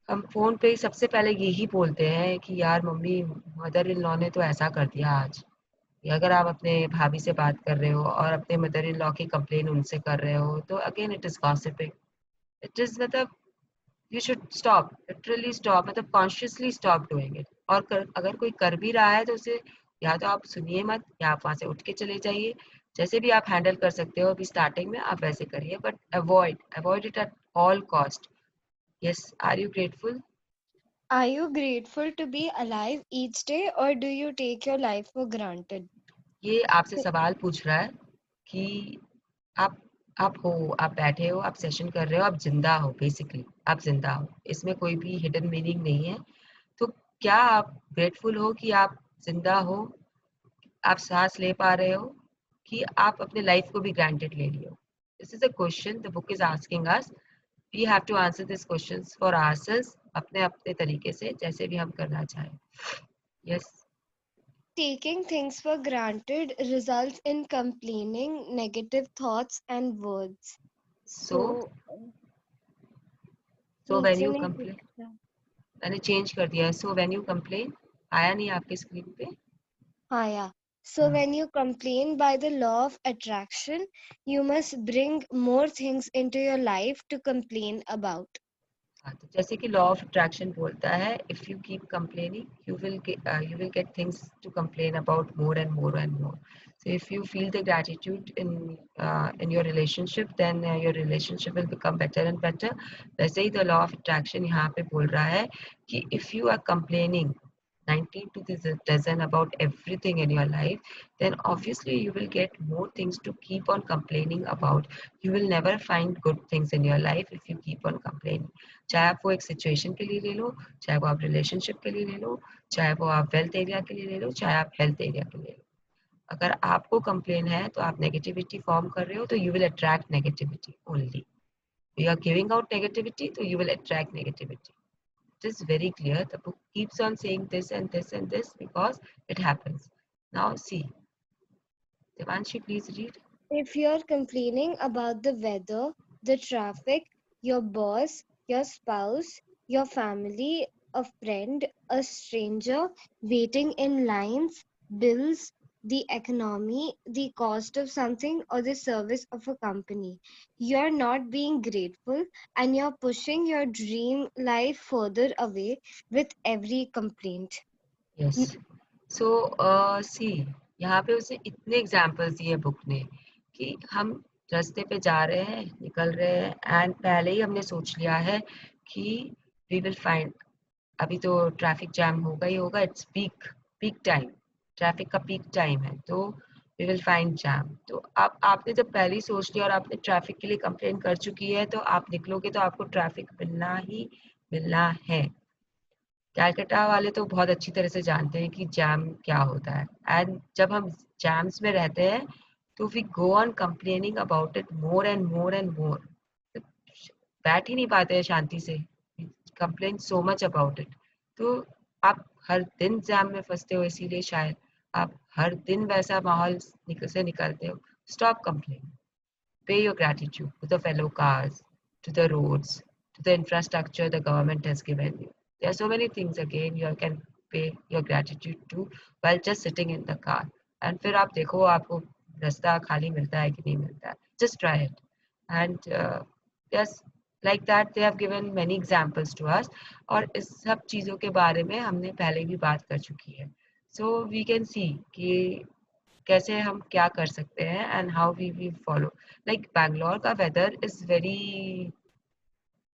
हम फोन पे सबसे पहले यही बोलते हैं कि यार मम्मी, मदर इन लॉ ने तो ऐसा कर दिया आज। या अगर आप अपने भाभी से बात कर रहे हो और अपने मदर इन लॉ की कंप्लेन उनसे कर रहे हो, तो again it is gossiping. It is मतलब you should stop, literally stop, मतलब कॉन्शियसली स्टॉप डूइंग इट। और अगर कोई कर भी रहा है तो उसे या तो आप सुनिए मत या आप वहां से उठ के चले जाइए, जैसे भी आप हैंडल कर सकते हो अभी स्टार्टिंग में आप वैसे करिए, but avoid it at all cost. Yes, are you grateful? Are you grateful to be alive each day, or do you take your life for granted? ये आपसे सवाल पूछ रहा है कि आप आप बैठे हो, आप सेशन कर रहे हो, आप जिंदा हो, बेसिकली आप जिंदा हो, इसमें कोई भी हिडन मीनिंग नहीं है। तो क्या आप ग्रेटफुल हो कि आप जिंदा हो, आप सांस ले पा रहे हो, कि आप अपने लाइफ को भी ग्रांटेड ले लियो? This is a question the book is asking us. We have to answer this questions for ourselves, अपने अपने तरीके से, जैसे भी हम करना चाहें। Yes. Taking things for granted results in complaining, negative thoughts, and words. So when नीचे यू नहीं कंप्लेन, दिखता। मैंने चेंज कर दिया है। सो व्हेन यू कंप्लेन, आया नहीं आपके स्क्रीन पे? हाँ, yeah. So when you complain, by the law of attraction, you must bring more things into your life to complain about. हाँ, तो जैसे कि लॉ ऑफ अट्रैक्शन बोलता है, if you keep complaining you will get things to complain about more and more and more. So if you feel the gratitude in your relationship, then your relationship will become better and better. वैसे ही the law of attraction यहाँ पे बोल रहा है कि if you are complaining 90 to the dozen about everything in your life, then obviously you will get more things to keep on complaining about. You will never find good things in your life if you keep on complaining. चाहे आप वो एक situation के लिए ले लो, चाहे वो आप रिलेशनशिप के लिए ले लो, चाहे वो आप वेल्थ एरिया के लिए ले लो, चाहे आप हेल्थ एरिया के लिए ले लो। अगर आपको कंप्लेन है तो आप नेगेटिविटी फॉर्म कर रहे हो, तो you will attract negativity only. You are giving out negativity, तो you will attract negativity. It is very clear. The book keeps on saying this and this and this because it happens. Now see, Devanshi, please read. If you're complaining about the weather, the traffic, your boss, your spouse, your family, a friend, a stranger, waiting in lines, bills, the economy, the cost of something, or the service of a company, you're not being grateful, and you're pushing your dream life further away with every complaint. Yes. So see, यहाँ पे उसे इतने examples दिए book ने कि हम रास्ते पे जा रहे हैं, निकल रहे हैं, एंड पहले ही हमने सोच लिया है कि वी विल फाइंड, अभी तो ट्रैफिक जैम होगा ही होगा, इट्स पीक टाइम, ट्रैफिक का पीक टाइम है, तो वी विल फाइंड जैम। तो अब आपने जब पहले ही सोच लिया और आपने ट्रैफिक के लिए कंप्लेन कर चुकी है, तो आप निकलोगे तो आपको ट्रैफिक मिलना ही मिलना है। कैलकाटा वाले तो बहुत अच्छी तरह से जानते हैं कि जैम क्या होता है, एंड जब हम जैम्स में रहते हैं तो we go on complaining about it more and more and more. बैठ ही नहीं पाते हैं शांति से, complain so much about it. तो आप हर दिन जैम में फंसते हो, इसीलिए शायद आप हर दिन वैसा माहौल से निकलते हो। Stop complaining, pay your gratitude to the fellow cars, to the roads, to the infrastructure the government has given you. There are so many things again you can pay your gratitude to while just sitting in the car. And फिर आप देखो आपको रास्ता खाली मिलता है कि नहीं मिलता है. Just try it. And yes, like that they have given many examples to us. और इस सब चीज़ों के बारे में हमने पहले भी बात कर चुकी है. So we can see कि कैसे हम क्या कर सकते हैं and how we follow. Like Bangalore का वेदर इज वेरी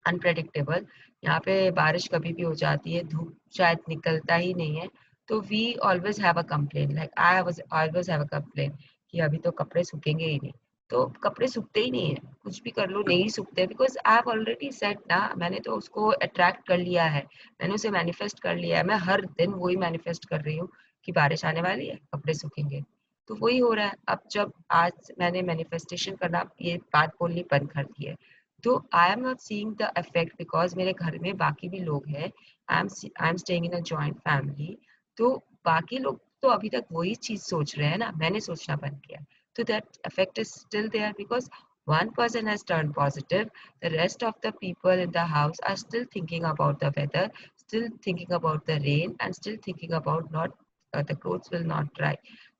अनप्रेडिक्टेबल। यहाँ पे बारिश कभी भी हो जाती है, धूप शायद निकलता ही नहीं है, तो we always have a complain, like I always have a complain कि अभी तो कपड़े सूखेंगे ही नहीं। तो कपड़े सूखते ही नहीं है, कुछ भी कर लो नहीं सूखते, because I have already set ना, मैंने तो उसको अट्रैक्ट कर लिया है, मैंने उसे मैनिफेस्ट कर लिया है। मैं हर दिन वही मैनिफेस्ट कर रही हूँ कि बारिश आने वाली है, कपड़े सूखेंगे, तो वही हो रहा है। अब जब आज मैंने मैनिफेस्टेशन करना, ये बात बोलनी बंद कर दी है, तो आई am not seeing the effect because मेरे घर में बाकी भी लोग हैं, I am staying in a joint family, तो बाकी लोग तो अभी तक वही चीज सोच रहे हैं ना, मैंने सोचना बंद किया, तो that effect is still there because one person has turned positive, the rest of the people in the house are still thinking about the weather, still thinking about the rain, and still thinking about not the clothes will not dry.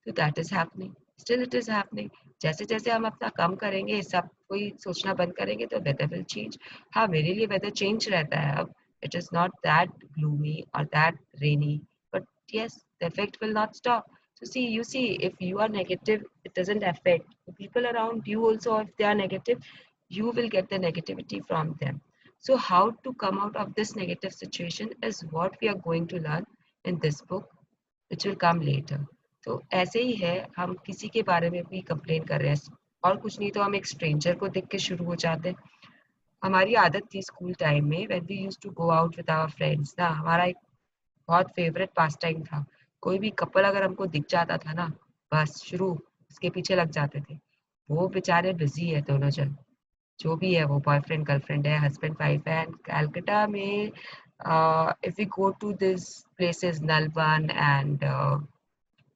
So that is happening, still it is happening. जैसे जैसे हम अपना कम करेंगे, सब कोई सोचना बंद करेंगे, तो वेदर विल चेंज। हाँ, मेरे लिए वेदर चेंज रहता है अब, it is not that gloomy और that rainy, but yes the effect will not stop. So you see, if you are negative, it doesn't affect the people around you also. If they are negative, you will get the negativity from them. So how to come out of this negative situation is what we are going to learn in this book, which will come later. तो ऐसे ही है, हम किसी के बारे में भी complain कर रहे हैं और कुछ नहीं तो हम एक स्ट्रेंजर को देख के शुरू हो जाते हैं. हमारी आदत थी स्कूल टाइम में, when we used to go out with our friends ना, हमारा एक बहुत फेवरेट पास टाइम था. कोई भी कपल अगर हमको दिख जाता था ना, बस शुरू उसके पीछे लग जाते थे. वो बेचारे बिजी है दोनों जन, जो भी है, वो बॉयफ्रेंड गर्लफ्रेंड है, हस्बैंड वाइफ है. एंड कैलकाटा में if we go to this places Nalban and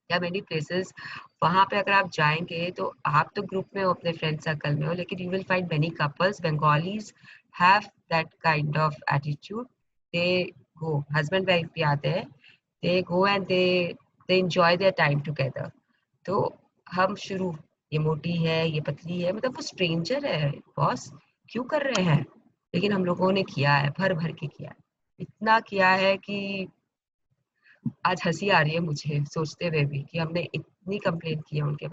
या मेनी प्लेसेस, वहाँ पे अगर आप जाएंगे तो आप तो ग्रुप में हो, अपने फ्रेंड सर्कल में हो, लेकिन you will find many couples, Bengalis have that kind of attitude. They go, husband wife भी आते हैं, they go and they enjoy their time together. तो हम शुरू, ये मोटी है, ये पतली है, मतलब वो स्ट्रेंजर है बॉस, क्यों कर रहे हैं? लेकिन हम लोगों ने किया है, भर भर के किया है, इतना किया है कि आज हंसी आ रही है मुझे सोचते हुए भी कि हमने इतनी कंप्लेन की है उनके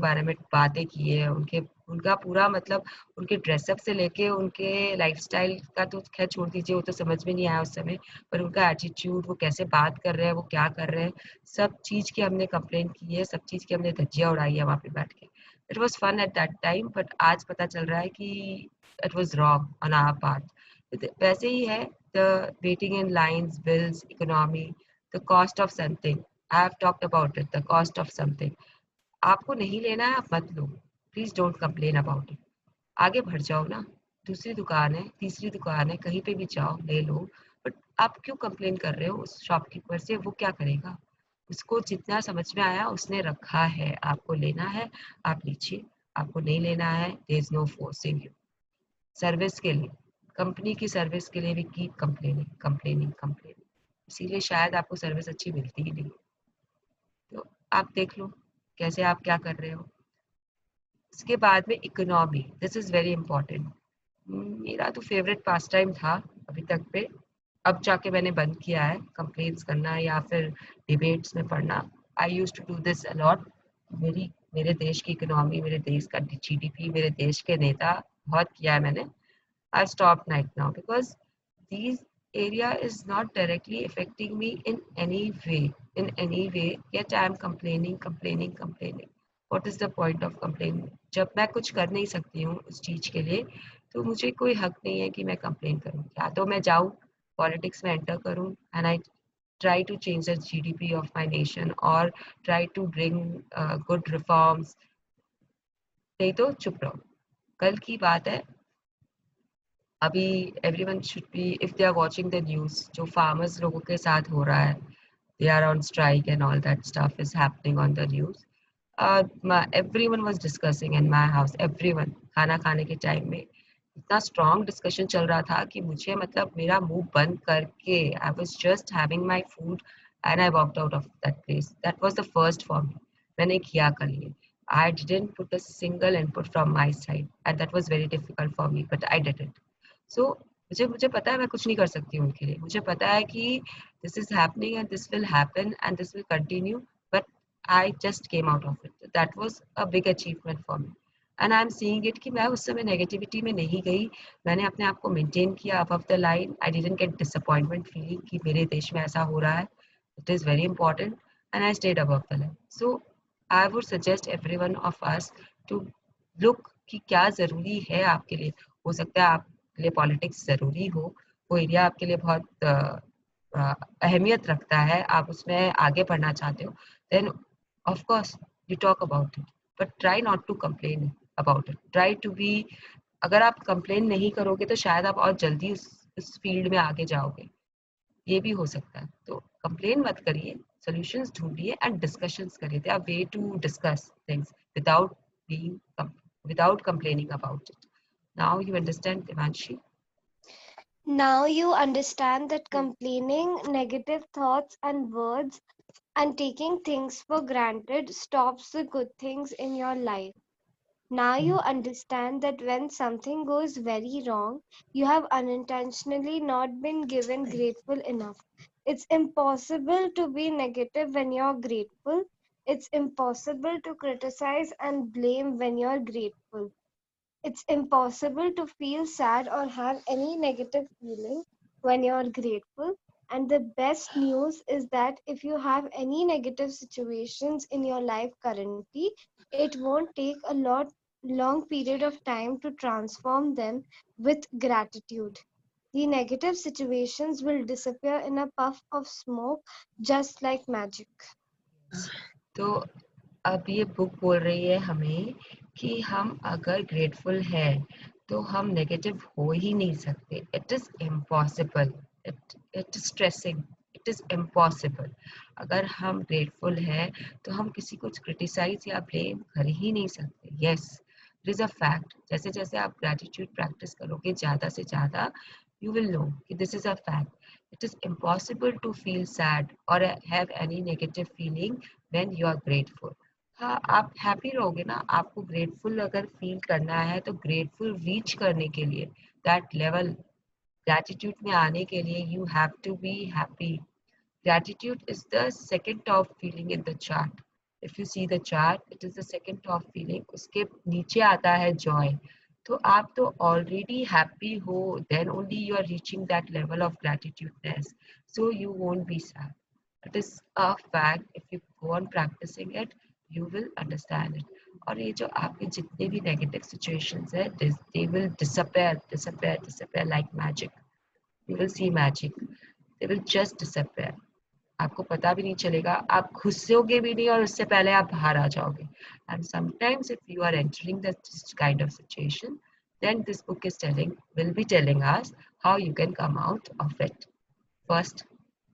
बारे में बातें की है, उनका पूरा मतलब उनके ड्रेसअप से लेके उनके लाइफस्टाइल का तो खैर छोड़ दीजिए, वो तो समझ में नहीं आया उस समय, पर उनका एटीट्यूड, वो कैसे बात कर रहे हैं, वो क्या कर रहे हैं, सब चीज़ की हमने कंप्लेन की है, सब चीज़ की हमने धज्जियाँ उड़ाई है वहाँ पे बैठ के. It was fun at that time, but आज पता चल रहा है कि it was wrong on our part. वैसे ही है, the waiting in lines, bills, economy, the cost of something. I have talked about it, the cost of something. आपको नहीं लेना है, आप मत लो. Please don't complain about it. आगे बढ़ जाओ ना, दूसरी दुकान है, तीसरी दुकान है, कहीं पे भी जाओ, ले लो. बट आप क्यों कंप्लेन कर रहे हो उस शॉपकीपर से? वो क्या करेगा? उसको जितना समझ में आया उसने रखा है, आपको लेना है आप लीजिए, आपको नहीं लेना है, there is no forcing you. Service के लिए, कंपनी की सर्विस के लिए भी कीप कंप्लेनिंग. इसीलिए शायद आपको सर्विस अच्छी मिलती ही नहीं. तो आप देख लो कैसे आप क्या कर रहे हो. इसके बाद में economy, this is very important. मेरा तो फेवरेट पास टाइम था अभी तक पे, अब जाके मैंने बंद किया है कंप्लेंट्स करना या फिर डिबेट्स में पढ़ना. I use to do this a lot. मेरे देश की इकोनॉमी, मेरे देश का जीडीपी, मेरे देश के नेता, बहुत किया है मैंने. I stop night now because these area is not directly affecting me in any way, yet I am complaining. What is the point of complaining? जब मैं कुछ कर नहीं सकती हूँ उस चीज के लिए, तो मुझे कोई हक नहीं है कि मैं कंप्लेन करूँ. या तो मैं जाऊँ पॉलिटिक्स में एंटर करूँ and I try to change the GDP of my nation or try to bring good reforms. नहीं तो चुप रहो. कल की बात है, अभी everyone should be, if they are watching the news, जो farmers लोगों के साथ हो रहा है, they are on strike and all that stuff is happening on the news. Everyone was discussing in my house, everyone, खाना खाने के टाइम में इतना स्ट्रॉन्ग डिस्कशन चल रहा था कि मुझे मतलब मेरा मुंह बंद करके, I was just having my food and I walked out of that place. That was the first for me. मैंने किया कल ये. I didn't put a single input from my side and that was very difficult for me, but I did it. So मुझे पता है मैं कुछ नहीं कर सकती हूँ उनके लिए. मुझे पता है कि this is happening and this will happen and this will continue, but I just came out of it. That was a big achievement for me. And I'm seeing it कि मैं उस समय नेगेटिविटी में नहीं गई. मैंने अपने आप को मेंटेन किया above the line. I didn't get disappointment feeling कि मेरे देश में ऐसा हो रहा है. It is very important and I stayed above the line. So I would suggest everyone of us to look कि क्या ज़रूरी है आपके लिए. हो सकता है आपके लिए पॉलिटिक्स ज़रूरी हो, वो एरिया आपके लिए बहुत अहमियत रखता है, आप उसमें आगे बढ़ना चाहते हो, then of course you talk about it, but try not to complain about it. Try to be, अगर आप कंप्लेन नहीं करोगे तो शायद आप और जल्दी उस फील्ड में आगे जाओगे, ये भी हो सकता है. तो कंप्लेन मत करिए, सॉल्यूशंस ढूंढिए एंड डिस्कशंस करिए. There are way to discuss things without complaining about it. Now you understand, Devanshi? Now you understand that complaining, negative thoughts and words, and taking things for granted stops the good things in your life. Now you understand that when something goes very wrong, you have unintentionally not been given grateful enough. It's impossible to be negative when you're grateful. It's impossible to criticize and blame when you're grateful. It's impossible to feel sad or have any negative feeling when you're grateful. And the best news is that if you have any negative situations in your life currently, it won't take a long period of time to transform them with gratitude. The negative situations will disappear in a puff of smoke, just like magic. तो अब ये book बोल रही है हमें कि हम अगर ग्रेटफुल हैं तो हम नेगेटिव हो ही नहीं सकते. It is impossible. It is stressing. It is impossible. अगर हम ग्रेटफुल हैं तो हम किसी को क्रिटिसाइज या ब्लेम कर ही नहीं सकते. Yes, it is a fact. जैसे जैसे आप ग्रेटिट्यूड प्रैक्टिस करोगे ज़्यादा से ज़्यादा, you will know कि this is a fact. It is impossible to feel sad or have any negative feeling when you are grateful. हाँ, आप हैप्पी रहोगे ना. आपको ग्रेटफुल अगर फील करना है तो ग्रेटफुल रीच करने के लिए, दैट लेवल ग्रैटिट्यूड में आने के लिए, you have to be happy. Gratitude is the second top feeling in the chart. If you see the chart, it is the second top feeling. उसके नीचे आता है जॉय. तो आप तो ऑलरेडी हैप्पी हो, then only you are reaching that level of gratitudeness, so you won't be sad. It is a fact. If you go on practising it, you will understand it. और ये जो आपके जितने भी नेगेटिव सिचुएशंस है, they will disappear like magic. You will see magic. They will just disappear. आपको पता भी नहीं चलेगा, आप घुसोगे भी नहीं और उससे पहले आप बाहर आ जाओगे. And sometimes if you are entering this kind of situation, then this book will be telling us how you can come out of it. First,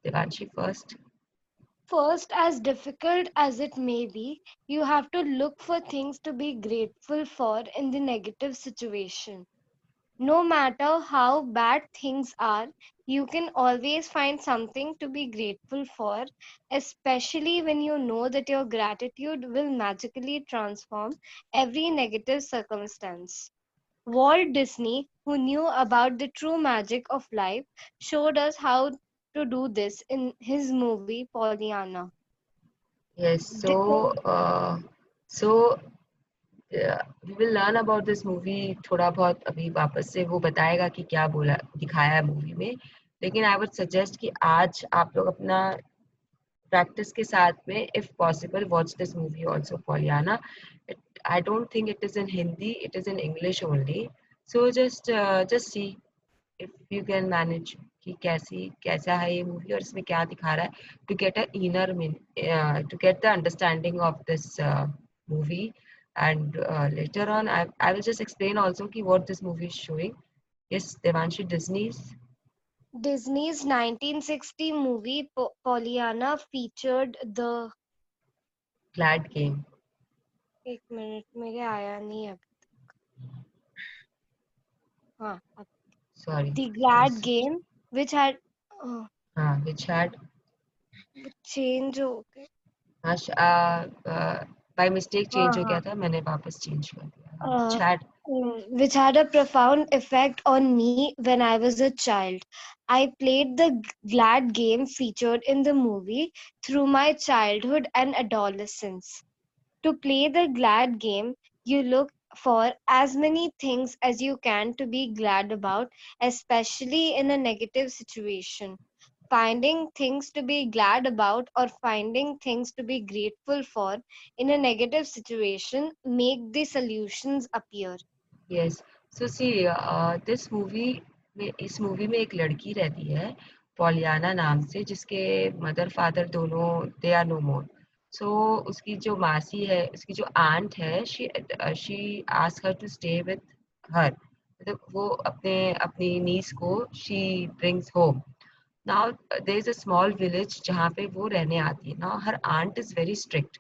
Devanshi, first. First, as difficult as it may be, you have to look for things to be grateful for in the negative situation. No matter how bad things are, you can always find something to be grateful for, especially when you know that your gratitude will magically transform every negative circumstance. Walt Disney, who knew about the true magic of life, showed us how to do this in his movie Pollyanna. Yes, we will learn about this movie थोड़ा बहुत अभी वापस से वो बताएगा कि क्या बोला दिखाया है मूवी में. लेकिन I would suggest कि आज आप लोग अपना प्रैक्टिस के साथ में, if possible, watch this movie also, Pollyanna. I don't think it is in Hindi, it is in English only. So just see if you can manage कि कैसा है ये मूवी और इसमें क्या दिखा रहा है, to get a inner to get the understanding of this movie. And later on I will just explain also कि what this movie is showing. Yes, Devanshi, Disney's 1960 movie Pollyanna featured the Glad Game. एक minute मेरे आया नहीं अब हाँ Sorry. The Glad Game which had change हो गया. By mistake change हो गया था, मैंने वापस change कर दिया. Which had a profound effect on me when I was a child. I played the Glad Game featured in the movie through my childhood and adolescence. To play the Glad Game, you look for as many things as you can to be glad about, especially in a negative situation. Finding things to be glad about or finding things to be grateful for in a negative situation make the solutions appear. Yes. So see, this movie इस movie में एक लड़की रहती है Pollyanna नाम से, जिसके mother father दोनों दे आर नो मोर. सो उसकी जो मासी है, उसकी जो आंट है, she ask her to stay with her. मतलब वो अपनी नीस को she brings home. Now there is a small village जहाँ पे वो रहने आती है. Now her aunt is very strict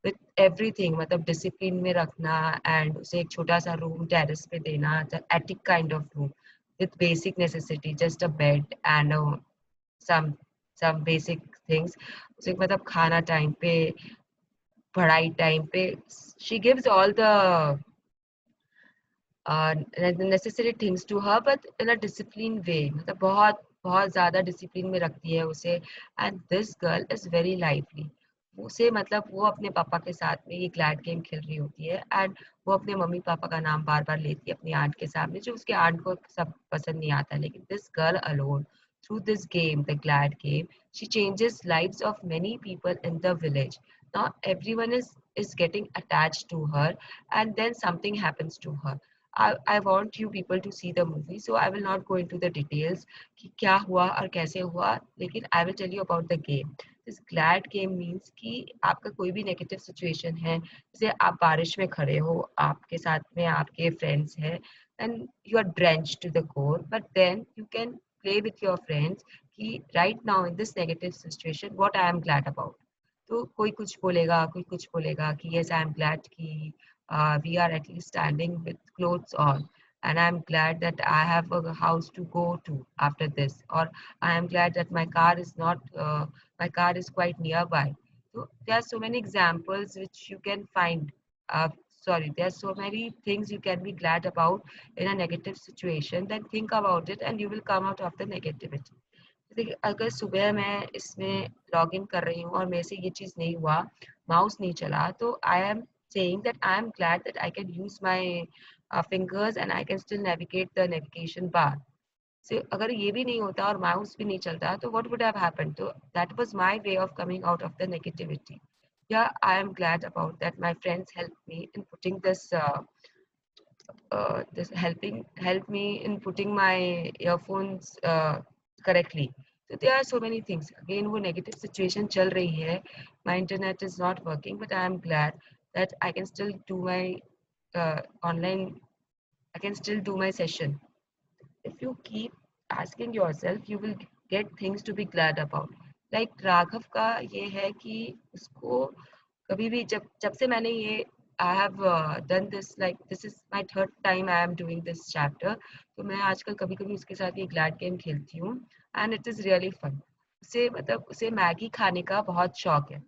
with everything, मतलब डिसिप्लिन में रखना, एंड उसे एक छोटा सा रूम टेरेस पे देना, attic kind of room with basic necessity, just a bed and some basic things. उसे मतलब खाना टाइम पे, पढ़ाई टाइम पे, she gives all the necessary things to her, but in a disciplined way. मतलब बहुत बहुत ज़्यादा डिसिप्लिन में रखती है उसे, and this girl is very lively. उसे मतलब वो अपने पापा के साथ में ये ग्लैड गेम खेल रही होती है, एंड वो अपने मम्मी पापा का नाम बार बार लेती है अपनी आंट के सामने, जो उसके आंट को सब पसंद नहीं आता। लेकिन this girl alone, through this game, the glad game, she changes lives of many people in the village. Now everyone is getting attached to her, and then something happens to her. I want you people to see the movie, so I will not go into the details कि क्या हुआ और कैसे हुआ, लेकिन I will tell you about the game. This glad game means कि आपका कोई भी नेगेटिव सिचुएशन है, जैसे आप बारिश में खड़े हो, आपके साथ में आपके फ्रेंड्स हैं, and you are drenched to the core, but then you can play with your friends कि right now in this negative situation what I am glad about. तो कोई कुछ बोलेगा, कोई कुछ बोलेगा कि yes I am glad कि we are at least standing with clothes on, and I am glad that I have a house to go to after this, or I am glad that my car is not my car is quite nearby. So there are so many examples which you can find. uh, there are so many things you can be glad about in a negative situation. Then think about it and you will come out of the negativity. देखिए, अगर सुबह मैं इसमें log in कर रही हूँ और मेरे से ये चीज़ नहीं हुआ, माउस नहीं चला, तो I am saying that I am glad that I can use my fingers and I can still navigate the navigation bar. So अगर ये भी नहीं होता और माउस भी नहीं चलता, तो what would have happened? So that was my way of coming out of the negativity. Yeah, I am glad about that. My friends helped me in putting this help me in putting my earphones correctly. So there are so many things. Again, वो negative situation चल रही है. My internet is not working, but I am glad that I can still do my online. I can still do my session. If you keep asking yourself, you will get things to be glad about. Like Raghav का ये है कि उसको कभी भी जब से मैंने ये I have done this, like this is my third time I am doing this chapter. तो मैं आजकल कभी कभी उसके साथ ये ग्लैड गेम खेलती हूँ and it is really fun. उसे मैगी खाने का बहुत शौक है,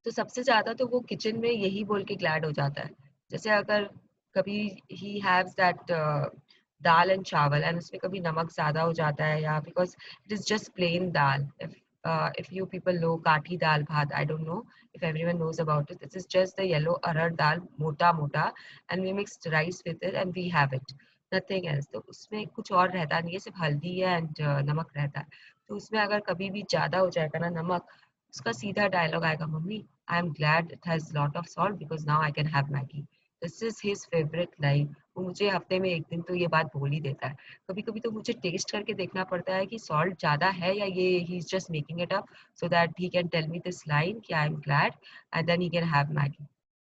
तो सबसे ज्यादा तो वो किचन में यही बोल के ग्लैड हो जाता है। जैसे अगर कभी ही हैव्स दैट दाल एंड चावल एंड उसमें कभी नमक ज्यादा हो जाता है, या because it is just plain dal, if you people know काठी दाल भात, I don't know if everyone knows about it. This is just the yellow अरहर दाल मोटा मोटा, and we mixed rice with it and we have it, nothing else. तो उसमें कुछ और रहता नहीं है, सिर्फ हल्दी है एंड नमक रहता है। तो उसमें अगर कभी भी ज्यादा हो जाएगा ना नमक, उसका सीधा डायलॉग आएगा, mummy I am glad it has lot of salt because now I can have Maggi. This is his favourite line. वो मुझे हफ्ते में एक दिन तो ये बात बोल ही देता है। कभी कभी तो मुझे टेस्ट करके देखना पड़ता है कि सॉल्ट ज्यादा है या ये he is just making it up so that he can tell me this line कि I am glad and then he can have Maggi.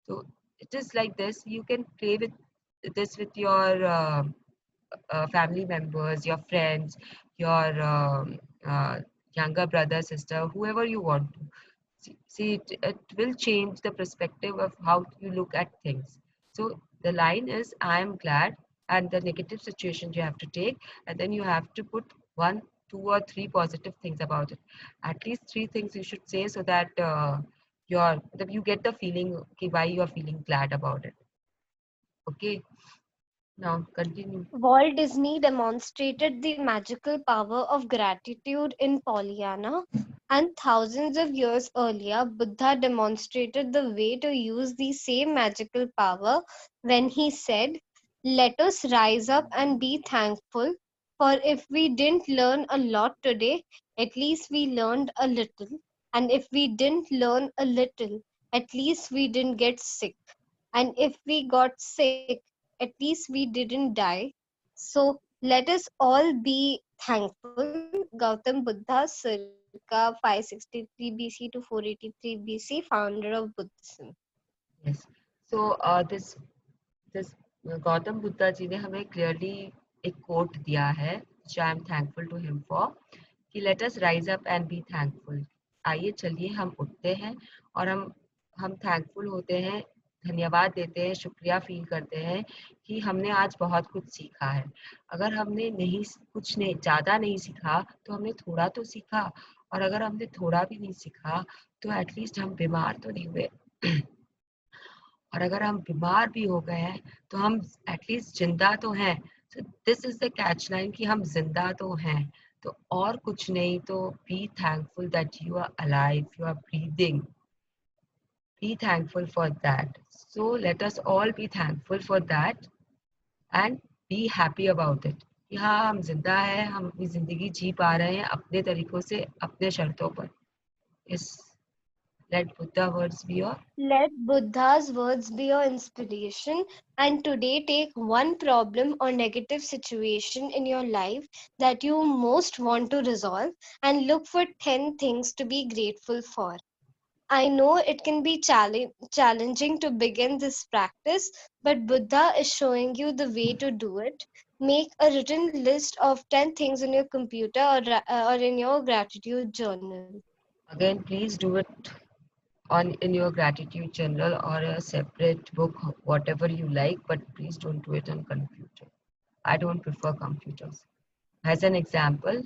तो it is like this, you can play with this with your family members, your friends, your younger brother, sister, whoever you want to. See, it will change the perspective of how you look at things. So the line is, I am glad, and the negative situations you have to take, and then you have to put 1, 2, or 3 positive things about it. At least 3 things you should say so that you get the feeling okay, why you are feeling glad about it. Okay, now continue. Walt Disney demonstrated the magical power of gratitude in Pollyanna, and thousands of years earlier, Buddha demonstrated the way to use the same magical power when he said, "Let us rise up and be thankful, for if we didn't learn a lot today, at least we learned a little, and if we didn't learn a little, at least we didn't get sick. And if we got sick, at least we didn't die. So let us all be thankful." Gautam Buddha, circa 563 BC to 483 BC, founder of Buddhism. Yes. So this Gautam Buddha ji ने हमें clearly एक coat दिया है, which I am thankful to him for, कि let us rise up and be thankful. आइए चलिए हम उठते हैं और हम थैंकफुल होते हैं, धन्यवाद देते हैं, शुक्रिया फील करते हैं कि हमने आज बहुत कुछ सीखा है। अगर हमने कुछ नहीं ज़्यादा नहीं सीखा तो हमने थोड़ा तो सीखा, और अगर हमने थोड़ा भी नहीं सीखा तो एटलीस्ट हम बीमार तो नहीं हुए। और अगर हम बीमार भी हो गए हैं तो हम एटलीस्ट जिंदा तो हैं। So this is the catch line कि हम जिंदा तो हैं। तो और कुछ नहीं, तो be thankful that you are alive, you are breathing. Be thankful for that. So let us all be thankful for that and be happy about it. कि हाँ, हम जिंदा हैं, हम अपनी जिंदगी जी पा रहे हैं अपने तरीकों से, अपने शर्तों पर. Yes, let Buddha words be your. Let Buddha's words be your inspiration, and today take one problem or negative situation in your life that you most want to resolve and look for 10 things to be grateful for. I know it can be challenging to begin this practice, but Buddha is showing you the way to do it. Make a written list of 10 things in your computer or in your gratitude journal. Again, please do it in your gratitude journal or a separate book, whatever you like, but please don't do it on computer. I don't prefer computers. As an example,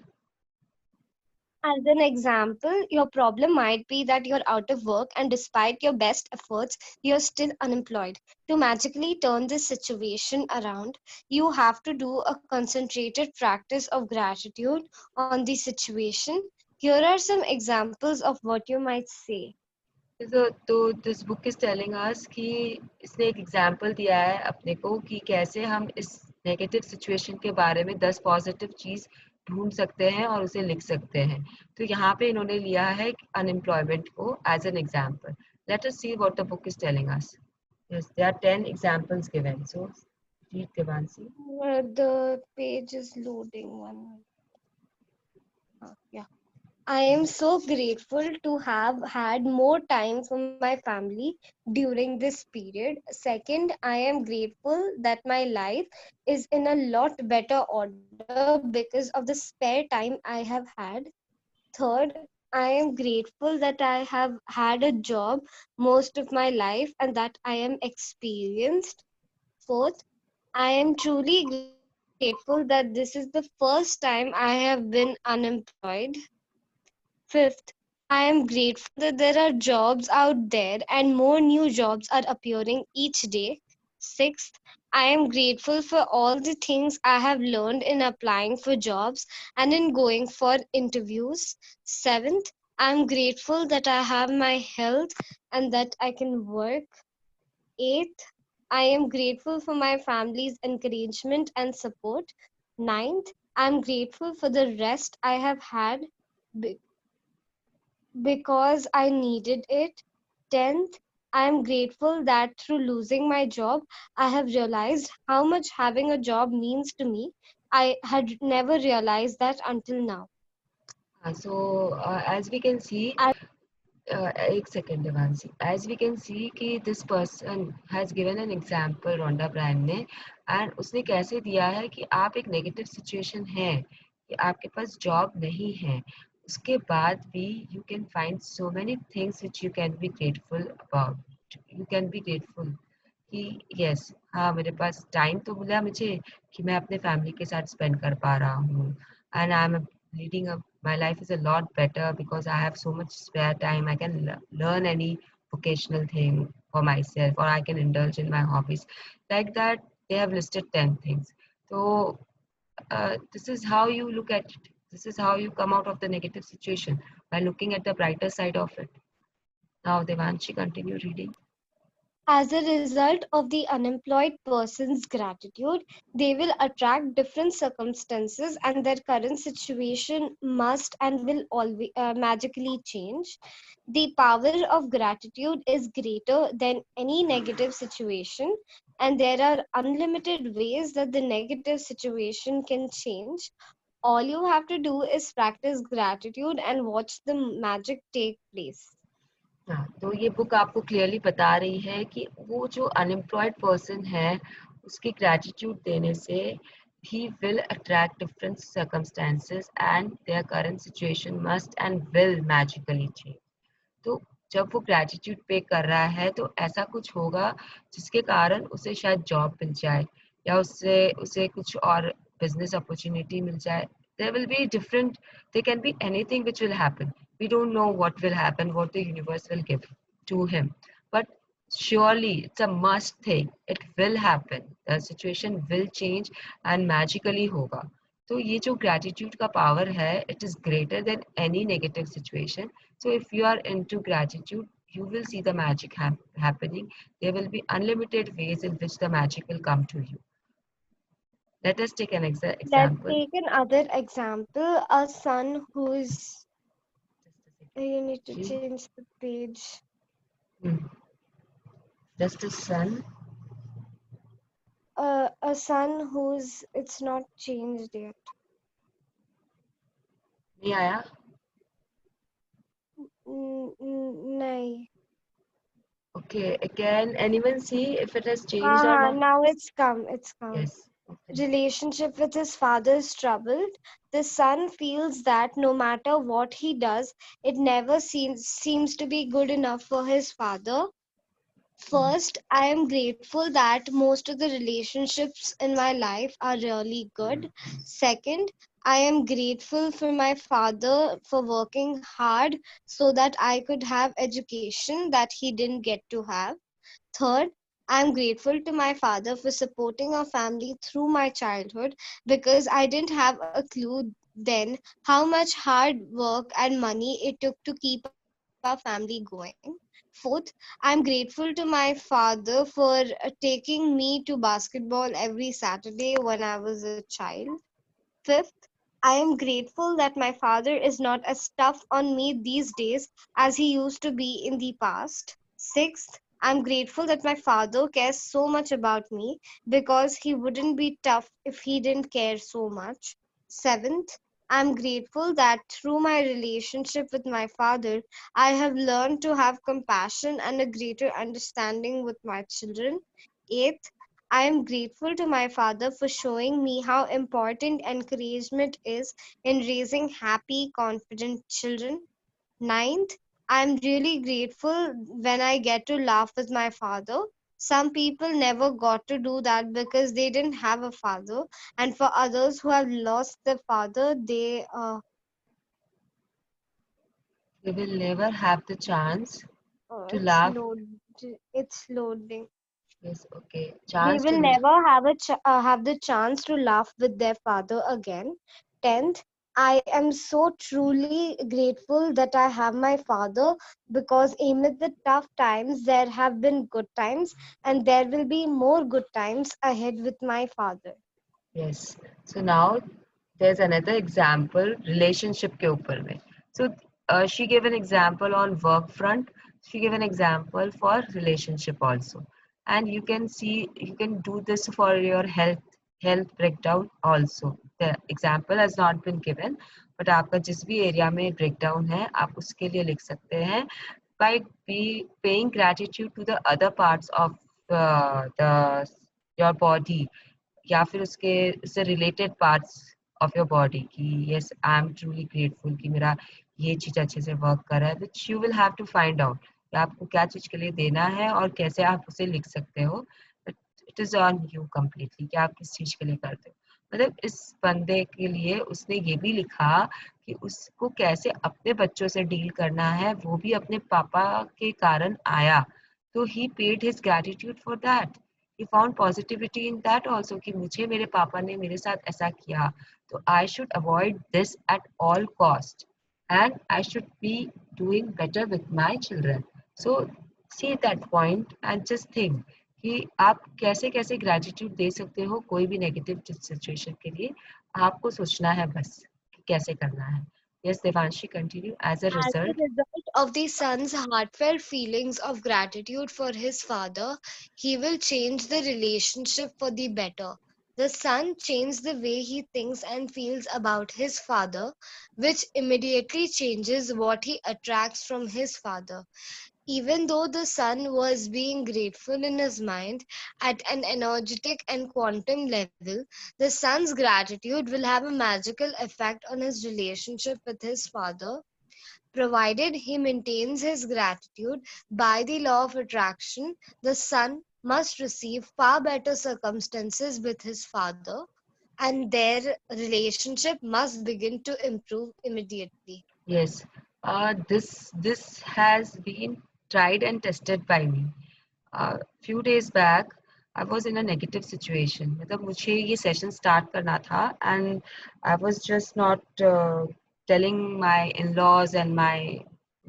As an example, your problem might be that you're out of work and despite your best efforts, you're still unemployed. To magically turn this situation around, you have to do a concentrated practice of gratitude on the situation. Here are some examples of what you might say. तो this book is telling अस कि इसने एक example दिया है अपने को कि कैसे हम इस नेगेटिव सिचुएशन के बारे में 10 पॉजिटिव चीज ढूंढ सकते हैं और उसे लिख सकते हैं. तो यहाँ पे इन्होंने लिया है अनएम्प्लॉयमेंट को as an example. Let us see what the book is telling us. Yes, there are 10 examples given. So read Devanshi. The page is loading one. Yeah. I am so grateful to have had more time for my family during this period. Second, I am grateful that my life is in a lot better order because of the spare time I have had. Third, I am grateful that I have had a job most of my life and that I am experienced. Fourth, I am truly grateful that this is the first time I have been unemployed. Fifth, I am grateful that there are jobs out there and more new jobs are appearing each day. Sixth, I am grateful for all the things I have learned in applying for jobs and in going for interviews. Seventh, I am grateful that I have my health and that I can work. Eighth, I am grateful for my family's encouragement and support. Ninth, I am grateful for the rest I have had because I needed it. 10th, I am grateful that through losing my job, I have realized how much having a job means to me. I had never realized that until now. So as we can see, एक second Devanshi. As we can see कि this person has given an example, Rhonda Byrne ने, and उसने कैसे दिया है कि आप एक नेगेटिव सिचुएशन है कि आपके पास जॉब नहीं है, उसके बाद भी you can find so many things which you can be grateful about. You can be grateful कि yes, हाँ, मेरे पास टाइम तो मिला मुझे कि मैं अपने फैमिली के साथ स्पेंड कर पा रहा हूँ, and I'm leading a my life is a lot better because I have so much spare time. I can learn any vocational thing for myself, or I can indulge in my hobbies. Like that, they have listed 10 things. So this is how you look at it. This is how you come out of the negative situation, by looking at the brighter side of it. Now, Devanshi, continue reading. As a result of the unemployed person's gratitude, they will attract different circumstances and their current situation must and will always magically change. The power of gratitude is greater than any negative situation, and there are unlimited ways that the negative situation can change. All you have to do is practice gratitude and watch the magic take place. हाँ, तो ये book आपको clearly बता रही है कि वो जो अनएम्प्लॉयड पर्सन है, उसकी ग्रेटिट्यूड देने से he will attract different circumstances and their current situation must and will magically change. तो जब वो ग्रेटिट्यूड पे कर रहा है तो ऐसा कुछ होगा जिसके कारण उसे शायद जॉब मिल जाए या उससे उसे कुछ और बिजनेस अपॉर्चुनिटी मिल जाए. There will be different, there can be anything which will happen. We don't know what will happen, what the universe will give to him, but surely it's a must thing. It will happen. The situation will change and magically होगा. तो ये जो gratitude का power है, it is greater than any negative situation. So if you are into gratitude, you will see the magic happening. There will be unlimited ways in which the magic will come to you. Let us take an Let's example. take another example. A son who's. You need to change the page. Just a son. A son who's. It's not changed yet. नहीं आया? No. Okay. Can anyone see if it has changed or not? Now it's come. It's come. Yes. Okay. Relationship with his father is troubled. The son feels that no matter what he does, it never seems to be good enough for his father. First, I am grateful that most of the relationships in my life are really good. Second, I am grateful for my father for working hard so that I could have education that he didn't get to have. Third, I am grateful to my father for supporting our family through my childhood because I didn't have a clue then how much hard work and money it took to keep our family going. Fourth, I am grateful to my father for taking me to basketball every Saturday when I was a child. Fifth, I am grateful that my father is not as tough on me these days as he used to be in the past. Sixth, I'm grateful that my father cares so much about me because he wouldn't be tough if he didn't care so much. Seventh, I'm grateful that through my relationship with my father, I have learned to have compassion and a greater understanding with my children. Eighth, I am grateful to my father for showing me how important encouragement is in raising happy, confident children. Ninth, I am really grateful when I get to laugh with my father. Some people never got to do that because they didn't have a father, and for others who have lost their father, They will never have the chance to laugh. it's loading. Yes, okay. They Chance will to never have the chance to laugh with their father again. 10th, I am so truly grateful that I have my father because amid the tough times, there have been good times and there will be more good times ahead with my father. Yes. So now there's another example relationship के ऊपर में. So she gave an example on work front. She gave an example for relationship also. And you can see, you can do this for your health breakdown also. The example has not been given, but आपका जिस भी area में breakdown है, आप उसके लिए लिख सकते हैं. By paying gratitude to the other parts of your body, या फिर उससे related parts of your body कि yes I am truly grateful कि मेरा ये चीज अच्छे से वर्क कर रहा है, which you will have to find out कि आपको क्या चीज के लिए देना है और कैसे आप उसे लिख सकते हो. It is on you completely कि आप किस चीज के लिए करते हो. मतलब इस बंदे के लिए उसने ये भी लिखा कि उसको कैसे अपने बच्चों से डील करना है, वो भी अपने पापा के कारण आया, तो he paid his gratitude for that. he found positivity in that also कि मुझे मेरे पापा ने मेरे साथ ऐसा किया, तो I should avoid this at all cost and I should be doing better with my children. So see that point and just think कि आप कैसे कैसे ग्रेटिट्यूड दे सकते हो कोई भी नेगेटिव सिचुएशन के लिए. आपको सोचना है बस कि कैसे करना है. Yes, Devanshi, continue. As a As a result result of the son's heartfelt feelings of gratitude for his father, he will change the relationship for the better. The son changed the way he thinks and feels about his father, which immediately changes what he attracts from his father. Even though the son was being grateful in his mind at an energetic and quantum level, the son's gratitude will have a magical effect on his relationship with his father, provided he maintains his gratitude. By the law of attraction, the son must receive far better circumstances with his father, and their relationship must begin to improve immediately. Yes, this has been tried and tested by me. A few days back, I was in a negative situation. मतलब मुझे ये session start करना था and I was just not telling my in-laws and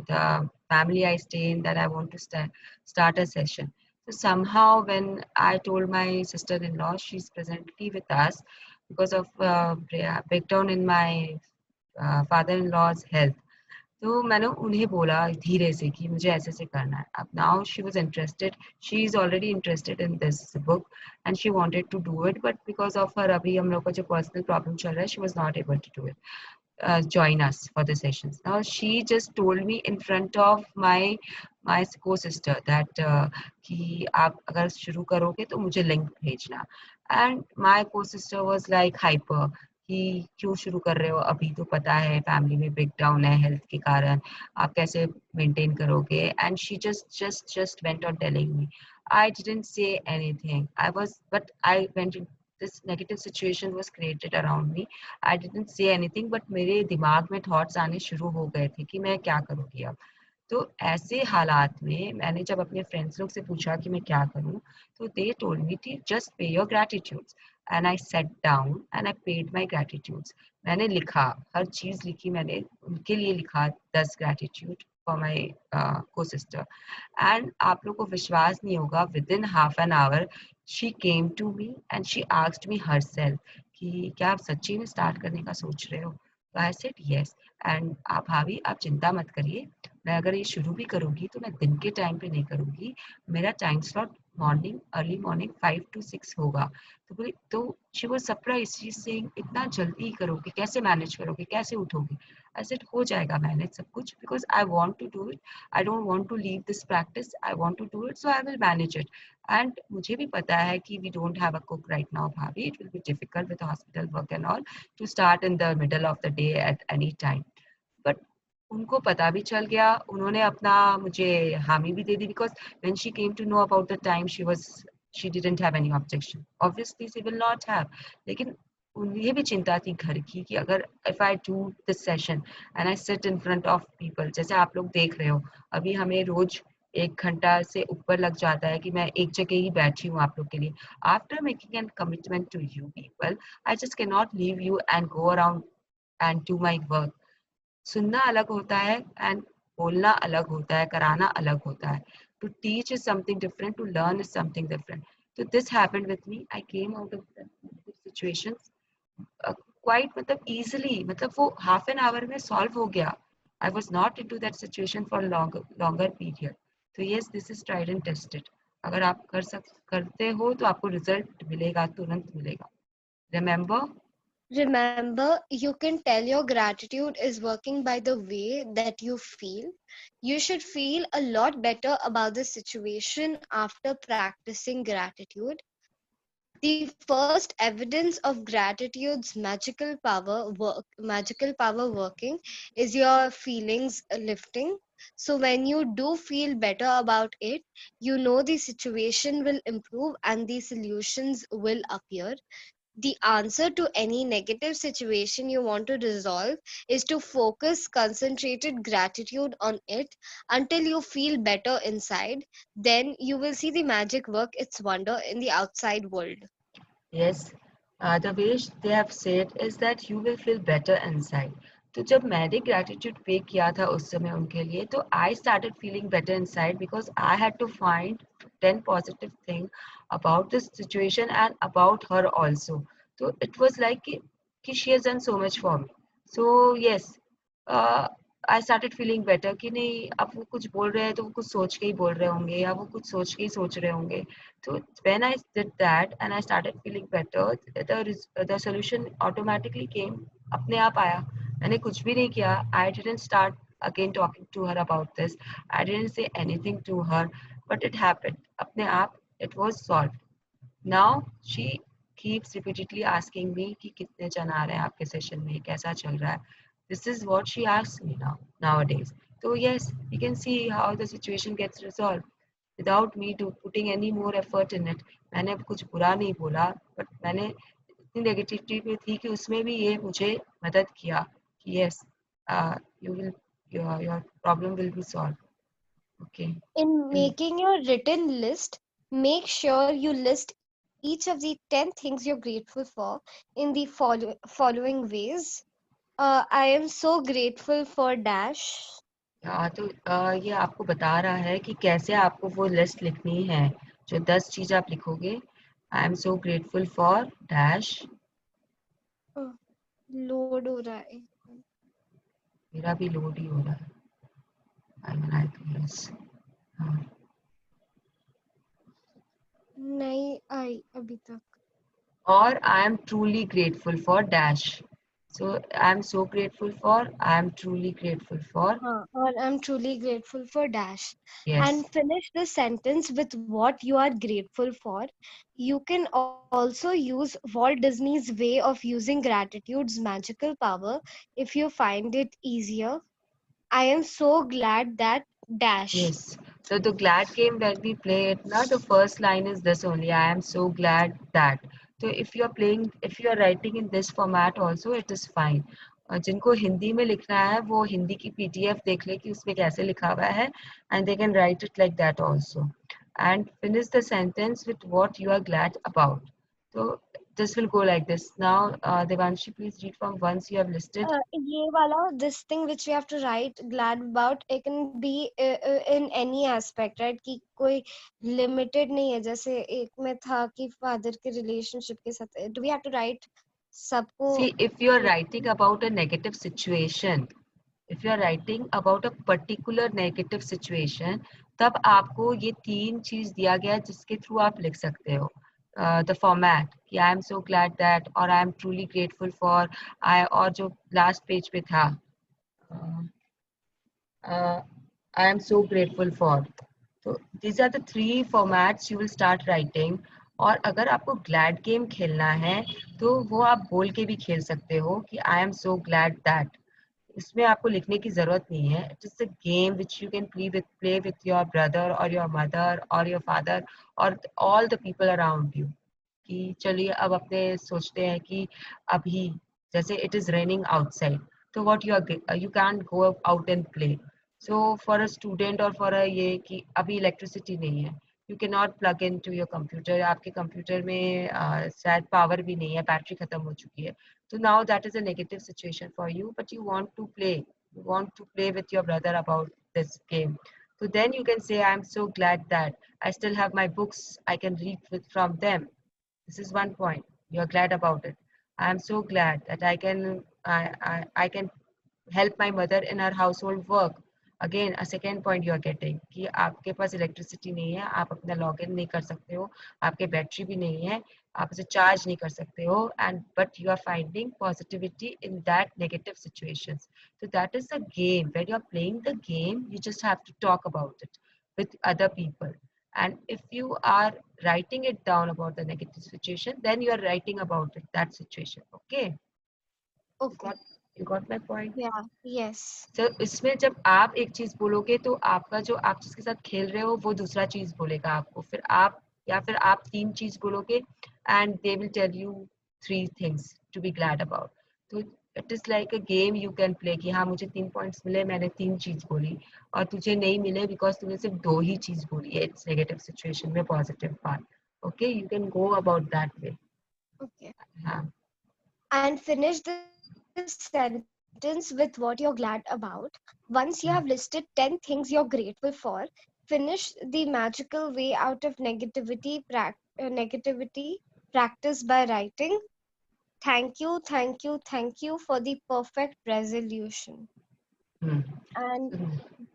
the family I stay in that I want to start a session. So somehow when I told my sister-in-law, she's presently with us because of breakdown in my father-in-law's health. तो मैंने उन्हें बोला धीरे से कि मुझे ऐसे से करना है. अब now she was interested, she is already interested in this book and she wanted to do it, but because of her अभी हम लोग का जो पर्सनल प्रॉब्लम चल रहा है, she was not able to do it. Join us for the sessions. Now she just told me in front of my co-sister that कि आप अगर शुरू करोगे तो मुझे लिंक भेजना. And my co-sister was like hyper कि क्यों शुरू कर रहे हो, अभी तो पता है फैमिली में ब्रेक डाउन है हेल्थ के कारण, आप कैसे मेंटेन करोगे. And she just went on telling me. I didn't say anything. But I went in, this negative situation was created around me. I didn't say anything, but मेरे दिमाग में thoughts आने शुरू हो गए थे कि मैं क्या करूँगी अब. तो ऐसे हालात में मैंने जब अपने फ्रेंड्स लोग से पूछा कि मैं क्या करूँ, तो दे टोल्ड मी कि just pay your gratitudes. And I set down and I paid my gratitudes. मैंने लिखा, हर चीज़ लिखी, मैंने उनके लिए लिखा 10 ग्रैटिट्यूड फॉर माई को सिस्टर. एंड आप लोग को विश्वास नहीं होगा, within half an hour she came to me and she asked me herself कि क्या आप सच्ची में स्टार्ट करने का सोच रहे हो. तो आई सेड यस. एंड आप भाभी आप चिंता मत करिए, मैं अगर ये शुरू भी करूँगी तो मैं दिन के टाइम पे नहीं करूँगी, मेरा time slot morning early morning 5 to 6 होगा. तो बोली, तो she was surprise, she is saying इतना जल्दी करोगे, कैसे मैनेज करोगे, कैसे उठोगे. आई सेड हो जाएगा मैनेज सब कुछ, because I want to do it, I don't want to leave this practice, I want to do it, so I will manage it. And मुझे भी पता है कि we don't have a cook right now bhabhi, it will be difficult with hospital work and all to start in the middle of the day at any time. But उनको पता भी चल गया, उन्होंने अपना मुझे हामी भी दे दी, because when she came to know about the time she didn't have any objection. Obviously she will not have. लेकिन उन्हें भी चिंता थी घर की कि अगर if I do this session and I sit in front of people, जैसे आप लोग देख रहे हो, अभी हमें रोज 1 घंटा से ऊपर लग जाता है कि मैं एक जगह ही बैठी हूँ आप लोग के लिए. After making a commitment to you people, I just cannot leave you and go around and do my work. सुनना अलग होता है एंड बोलना अलग होता है, कराना अलग होता है. To teach is something different, to learn is something different. So this happened with me. I came out of the situations quite मतलब easily, मतलब वो half an hour में solve हो गया. I was not into that situation for longer period. So yes, this is tried and tested. अगर आप करते हो तो आपको result मिलेगा, तुरंत मिलेगा. Remember, you can tell your gratitude is working by the way that you feel. You should feel a lot better about the situation after practicing gratitude. The first evidence of gratitude's magical power working is your feelings lifting. So when you do feel better about it, you know the situation will improve and the solutions will appear. The answer to any negative situation you want to resolve is to focus concentrated gratitude on it until you feel better inside. Then you will see the magic work its wonder in the outside world. Yes, the way they have said is that you will feel better inside. तो जब मैंने gratitude पे किया था उस समय उनके लिए, तो I started feeling better inside because I had to find 10 positive things about this situation and about her also. So it was like कि she has done so much for me. So yes, I started feeling better कि नहीं, अब वो कुछ बोल रहे हैं तो वो कुछ सोच के ही बोल रहे होंगे या वो कुछ सोच के ही सोच रहे होंगे. तो when I did that and I started feeling better, the solution automatically came, अपने आप आया. मैंने कुछ भी नहीं किया. I didn't start again talking to her about this, I didn't say anything to her, but it happened अपने आप. It was solved. Now she keeps repeatedly asking me कि कितने जन आ रहे हैं आपके सेशन में, कैसा चल रहा है. This is what she asks me nowadays. So yes, you can see how the situation gets resolved without me putting any more effort in it. मैंने अब कुछ बुरा नहीं बोला, but मैंने इतनी नेगेटिविटी में थी कि उसमें भी ये मुझे मदद किया कि yes, your problem will be solved. Okay. In making your written list, make sure you list each of the 10 things you're grateful for in the following ways. I am so grateful for dash. हाँ, तो ये आपको बता रहा है कि कैसे आपको वो लिस्ट लिखनी है। जो 10 चीज आप लिखोगे, आई am so grateful for dash. Load हो रहा है, मेरा भी लोड ही हो रहा है। yes. हाँ, नहीं आई अभी तक। और I am truly grateful for dash. So I am so grateful for, I am truly grateful for. Or I'm truly grateful for dash. Yes, And finish the sentence with what you are grateful for. You can also use Walt Disney's way of using gratitude's magical power if you find it easier. I am so glad that dash. yes. So the glad game when we play it now, the first line is this only, I am so glad that. So if you are playing, if you are writing in this format also, it is fine. जिनको हिंदी में लिखना है वो हिंदी की PDF देख ले कि उसमें कैसे लिखा हुआ है, and they can write it like that also. And finish the sentence with what you are glad about. So this will go like this. Now, Devanshi, please read from once you have listed. ये वाला, this thing which we have to write glad about, it can be in any aspect, right? कि कोई limited नहीं है, जैसे एक में था कि father के relationship के साथ, do we have to write सबको? See, if you are writing about a negative situation, if you are writing about a particular negative situation, तब आपको ये 3 चीज दिया गया है जिसके थ्रू आप लिख सकते हो। द फॉर्मेट कि I am so glad that, और I am truly grateful for, I, और जो लास्ट पेज पे था, I am so grateful for. तो these are the 3 formats you will start writing. और अगर आपको ग्लैड गेम खेलना है तो वो आप बोल के भी खेल सकते हो कि I am so glad that. इसमें आपको लिखने की जरूरत नहीं है। It is a game which you can play with your brother और योर मदर और योर फादर और all the people around you. कि चलिए अब अपने सोचते हैं कि अभी जैसे इट इज रेनिंग आउटसाइड, तो what you can go out and play. So for a student और फॉर अ ये कि अभी इलेक्ट्रिसिटी नहीं है, you can not plug in to your computer, आपके कंप्यूटर में शायद पावर भी नहीं है, बैटरी खत्म हो चुकी है। So now that is a negative situation for you, but you want to play. You want to play with your brother about this game. So then you can say, I'm so glad that I still have my books. I can read from them. This is one point. You're glad about it. I'm so glad that I can help my mother in her household work. Again, a second point you are getting कि आपके पास electricity नहीं है, आप अपना log in नहीं कर सकते हो, आपके बैटरी भी नहीं है, आप उसे चार्ज नहीं कर सकते हो, and but you are finding positivity in that negative situations. So that is the game. When you are playing the game, you just have to talk about it with other people. And if you are writing it down about the negative situation, then you are writing about it, that situation. Okay? Okay. You got my point? Yeah. Yes. So इसमें जब आप एक चीज बोलोगे तो आपका जो आप जिसके साथ खेल रहे हो वो दूसरा चीज बोलेगा आपको, फिर आप या फिर आप 3 चीज बोलोगे and they will tell you 3 things to be glad about. तो it is like a game you can play कि हाँ मुझे 3 पॉइंट्स मिले, मैंने 3 चीज बोली, और तुझे नहीं मिले बिकॉज तूने सिर्फ 2 ही चीज बोली है इट्स नेगेटिव सिचुएशन में positive part. Okay, you can go about that way. Okay. हाँ. And finish the sentence with what you're glad about. Once you have listed 10 things you're grateful for, finish the magical way out of negativity practice by writing, thank you, thank you, thank you for the perfect resolution. And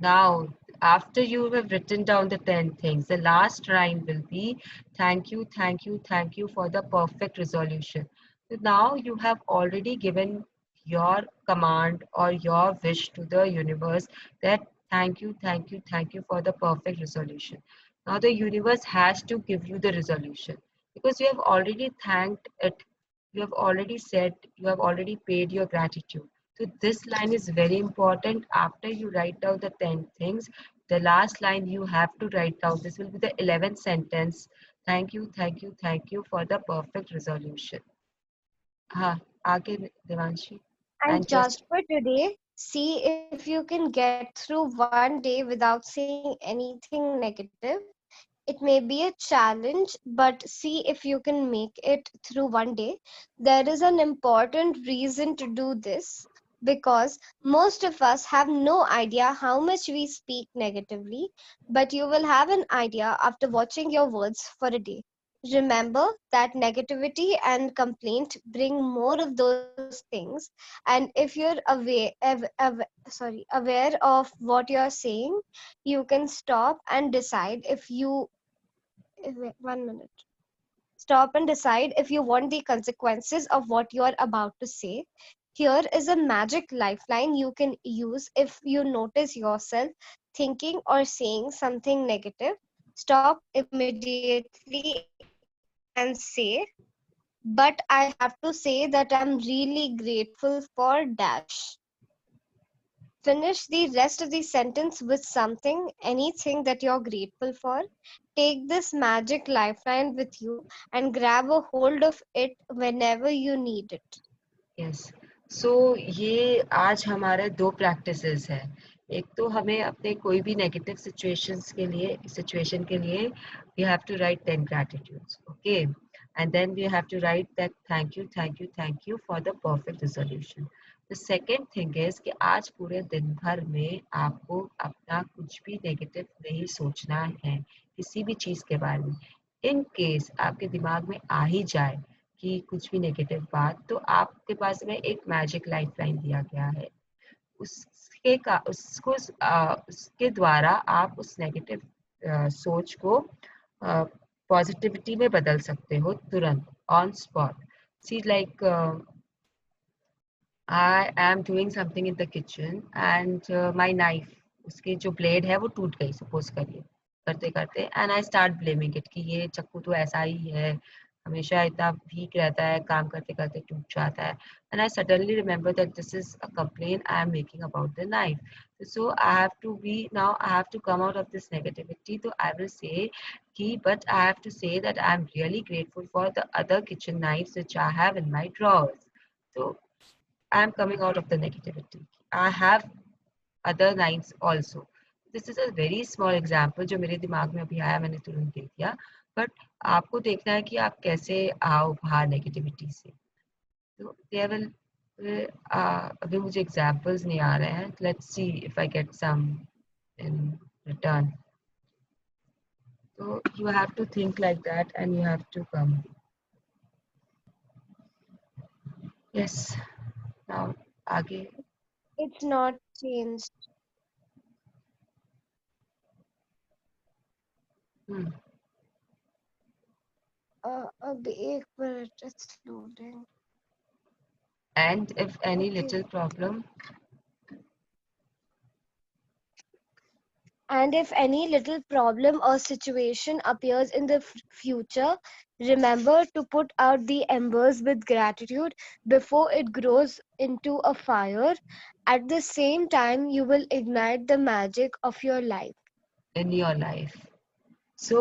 Now, after you have written down the 10 things, the last line will be thank you, thank you, thank you for the perfect resolution. So now you have already given your command or your wish to the universe that thank you, thank you, thank you for the perfect resolution. Now the universe has to give you the resolution because you have already thanked it. You have already said, you have already paid your gratitude. So this line is very important. After you write down the 10 things, the last line you have to write down. This will be the 11th sentence. Thank you, thank you, thank you for the perfect resolution. हाँ, आगे Devanshi. And just for today, see if you can get through one day without saying anything negative. It may be a challenge, but see if you can make it through one day. There is an important reason to do this because most of us have no idea how much we speak negatively, but you will have an idea after watching your words for a day. Remember that negativity and complaint bring more of those things, and if you're aware of what you're saying, you can stop and decide if you wait, 1 minute. Stop and decide if you want the consequences of what you are about to say. Here is a magic lifeline you can use if you notice yourself thinking or saying something negative. Stop immediately and say, but I have to say that I'm really grateful for dash. Finish the rest of the sentence with something, anything that you're grateful for. Take this magic lifeline with you and grab a hold of it whenever you need it. Yes so ये आज हमारे दो practices है. एक तो हमें अपने कोई भी नेगेटिव सिचुएशन के लिए we have to write 10 gratitudes, okay, and then we have to write that thank you for the perfect resolution. The second thing is कि आज पूरे दिन भर में आपको अपना कुछ भी नेगेटिव नहीं सोचना है किसी भी चीज के बारे में. इन केस आपके दिमाग में आ ही जाए कि कुछ भी नेगेटिव बात, तो आपके पास में एक मैजिक लाइफलाइन दिया गया है. उसके द्वारा आप उस नेगेटिव सोच को पॉजिटिविटी में बदल सकते हो तुरंत, on spot. See like I am doing something in the kitchen and my knife, उसकी जो ब्लेड है वो टूट गई, सपोज करिए, करते करते, and I start blaming it कि ये चाकू तो ऐसा ही है, हमेशा इतना वीक रहता है, काम करते करते टूट जाता है. And I suddenly remember that this is a complain I am making about the knife. So I have to be now, I have to come out of this negativity. तो आई विल से कि but I have to say that I am really grateful for the other kitchen knives which I have in my drawers. So I'm coming out of the negativity. I have other knives also. This is a very small example जो मेरे दिमाग में अभी आया, मैंने तुरंत दे दिया. But आपको देखना है कि आप कैसे आओ बाहर नेगेटिविटी से. तो there will अभी मुझे एग्जाम्पल्स नहीं आ रहे हैं. Let's see if I get some in return. So you have to think like that and you have to come. Yes. Now आगे. It's not changed. अभी एक minute, it's loading. And if any little problem. And if any little problem or situation appears in the future, remember to put out the embers with gratitude before it grows into a fire. At the same time, you will ignite the magic of your life. In your life. So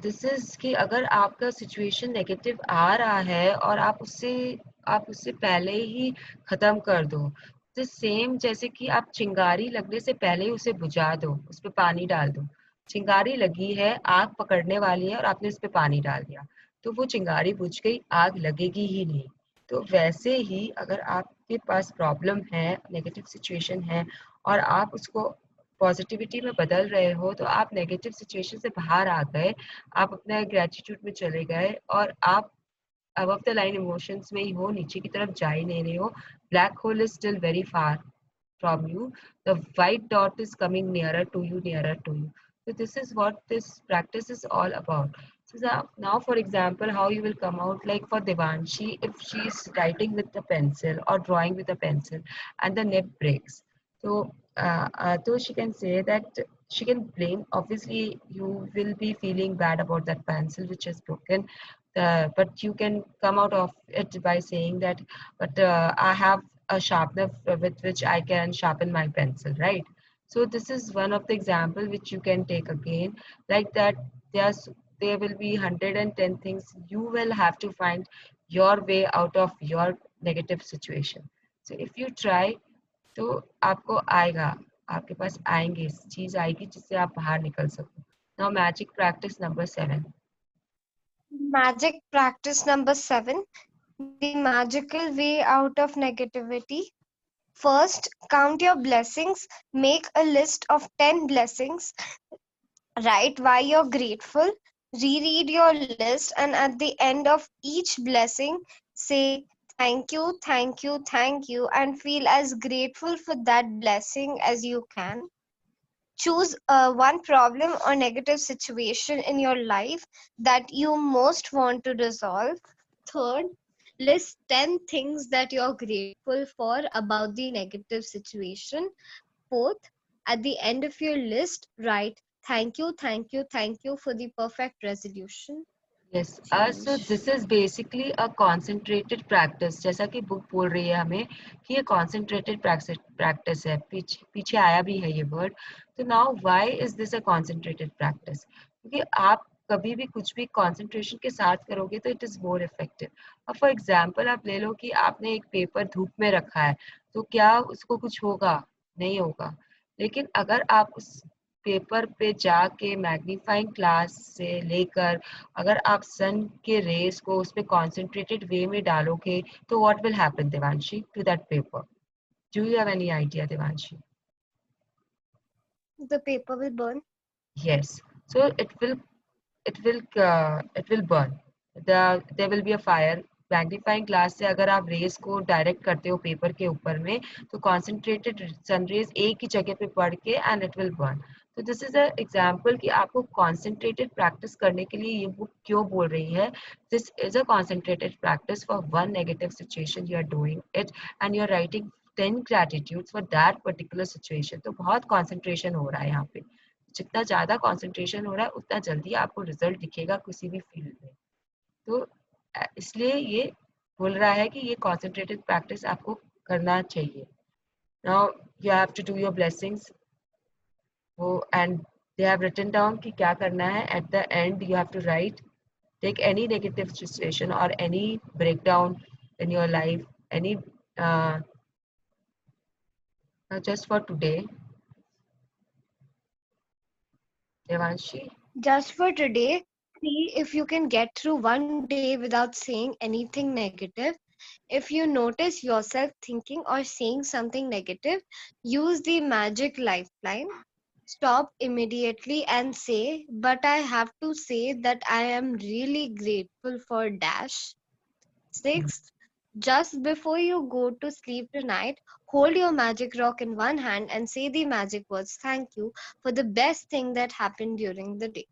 this is कि अगर आपका situation negative आ रहा है और आप उससे पहले ही खत्म कर दो. तो सेम जैसे कि आप चिंगारी लगने से पहले ही उसे बुझा दो, उस पर पानी डाल दो. चिंगारी लगी है, आग पकड़ने वाली है और आपने उस पर पानी डाल दिया, तो वो चिंगारी बुझ गई, आग लगेगी ही नहीं. तो वैसे ही अगर आपके पास प्रॉब्लम है, नेगेटिव सिचुएशन है और आप उसको पॉजिटिविटी में बदल रहे हो, तो आप नेगेटिव सिचुएशन से बाहर आ गए, आप अपने ग्रेटिट्यूड में चले गए और आप अबव द लाइन इमोशंस में ही हो, नीचे की तरफ जा ही नहीं रहे हो. Black hole is still very far from you. The white dot is coming nearer to you. So this is what this practice is all about. So now for example, how you will come out, like for Devanshi, if she is writing with a pencil or drawing with a pencil and the nib breaks, so she can say that she can blame, obviously you will be feeling bad about that pencil which is broken, but you can come out of it by saying that, but I have a sharpener with which I can sharpen my pencil, right? So this is one of the example which you can take again. Like that, there will be 110 things. You will have to find your way out of your negative situation. So if you try, तो आपको आएगा, आपके पास आएंगे चीज आएगी जिससे आप बाहर निकल सको. Now magic practice number 7. Magic practice number 7. The magical way out of negativity. First, count your blessings. Make a list of 10 blessings. Write why you're grateful. Reread your list, and at the end of each blessing, say thank you, thank you, thank you, and feel as grateful for that blessing as you can. Choose one problem or negative situation in your life that you most want to resolve. Third, list 10 things that you're grateful for about the negative situation. Fourth, at the end of your list, write thank you, thank you, thank you for the perfect resolution. Yes, so Change. this is basically a concentrated practice. जैसा कि book बोल रही है हमें कि ये concentrated practice है. पीछे आया भी है ये word. तो now why is this a concentrated practice? क्योंकि आप कभी भी कुछ भी concentration के साथ करोगे तो it is more effective. अब for example आप ले लो कि आपने एक पेपर धूप में रखा है, तो क्या उसको कुछ होगा? नहीं होगा. लेकिन अगर आप उस पेपर पे जाके मैग्नीफाइंग ग्लास से लेकर अगर आप सन के रेस को उस पे कॉन्सेंट्रेटेड वे में डालोगे तो what will happen Devanshi to that paper? Do you have any idea Devanshi? The paper will burn. Yes, so it will burn. There will be a fire. Magnifying glass से अगर आप रेस को डायरेक्ट करते हो पेपर के ऊपर में तो कॉन्सेंट्रेटेड सन रेज एक ही जगह पे पड़ के एंड इट विल बर्न. तो दिस इज अ एग्जांपल कि आपको कॉन्सेंट्रेटेड प्रैक्टिस करने के लिए ये बुक क्यों बोल रही है. This is a concentrated practice for one negative situation. You are doing it and you are writing 10 gratitudes for that particular situation. तो बहुत कॉन्सेंट्रेशन हो रहा है यहाँ पे. जितना ज्यादा कंसंट्रेशन हो रहा है उतना जल्दी आपको रिजल्ट दिखेगा किसी भी फील्ड में. तो इसलिए ये बोल रहा है कि ये कंसंट्रेटेड प्रैक्टिस आपको करना चाहिए. Now you have to do your blessings. वो and they have written down कि क्या करना है. At the end you have to write take any negative situation और any breakdown in your life, any just for today. Devanshi? Just for today, see if you can get through one day without saying anything negative. If you notice yourself thinking or saying something negative, use the magic lifeline. Stop immediately and say, but I have to say that I am really grateful for dash. Sixth, just before you go to sleep tonight, hold your magic rock in one hand and say the magic words, thank you for the best thing that happened during the day.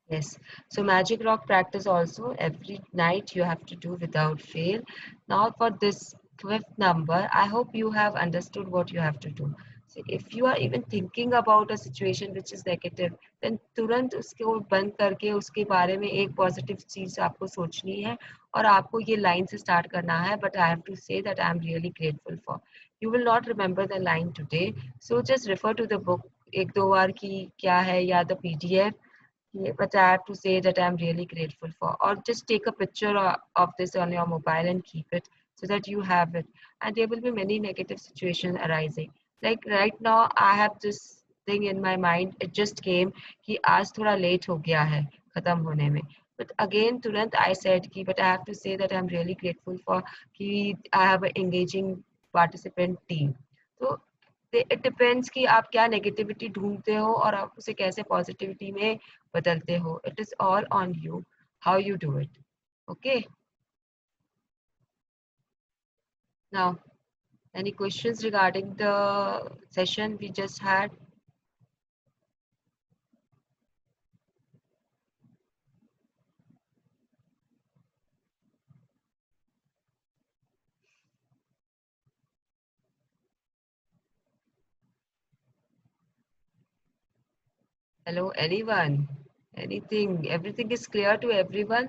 Yes. So magic rock practice also every night you have to do without fail. Now for this 5th number, I hope you have understood what you have to do. So if you are even thinking about a situation which is negative, then तुरंत उसको बंद करके उसके बारे में एक positive चीज आपको सोचनी है और आपको ये लाइन से स्टार्ट करना है. But I have to say that I am really grateful for. You will not remember the line today, so just refer to the book एक दो बार कि क्या है या the PDF. Yeah, but I have to say that I'm really grateful for. Or just take a picture of this on your mobile and keep it so that you have it. And there will be many negative situations arising. Like right now, I have this thing in my mind. It just came कि आज थोड़ा late हो गया है खत्म होने में. But again, तुरंत I said कि but I have to say that I'm really grateful for कि I have an engaging participant team. तो इट डिपेंड्स कि आप क्या नेगेटिविटी ढूंढते हो और आप उसे कैसे पॉजिटिविटी में बदलते हो. It is all on you how you do it. Okay. Now any questions regarding the session we just had? Hello, anyone? Anything? Everything is clear to everyone?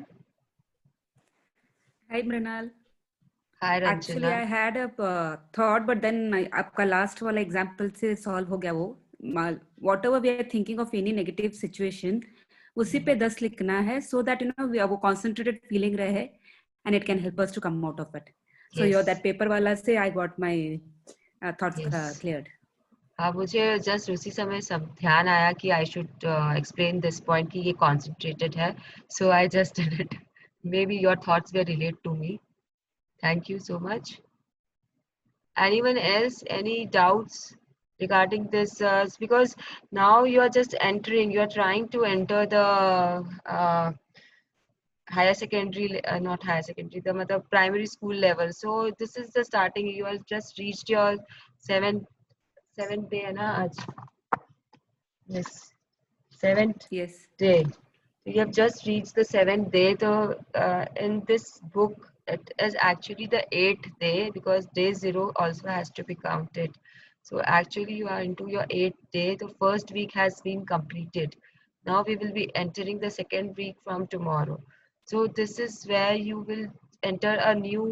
Hi, Mrinal. Hi, Actually, Ranjana. I had a thought, but then आपका last वाला example से solve हो गया वो. Whatever we are thinking of any negative situation, उसी पे 10 लिखना है so that you know वो concentrated feeling रहे and it can help us to come out of it. So Yes. that paper वाला से I got my thoughts Yes. cleared. हाँ, मुझे जस्ट उसी समय सब ध्यान आया कि I should explain this point कि ये कॉन्सेंट्रेटेड है, so I just did it. Maybe your thoughts they relate to me. Thank you so much. Anyone else, any doubts regarding this? Because now you are just entering, you are trying to enter the higher secondary, not higher secondary, the primary school level. So this is the starting. You have just reached your seventh day, na? Yes, seventh Yes. day. You have just reached the seventh day. So in this book, it is actually the 8th day, because day 0 also has to be counted. So actually you are into your 8th day. The first week has been completed. Now we will be entering the second week from tomorrow. So this is where you will enter a new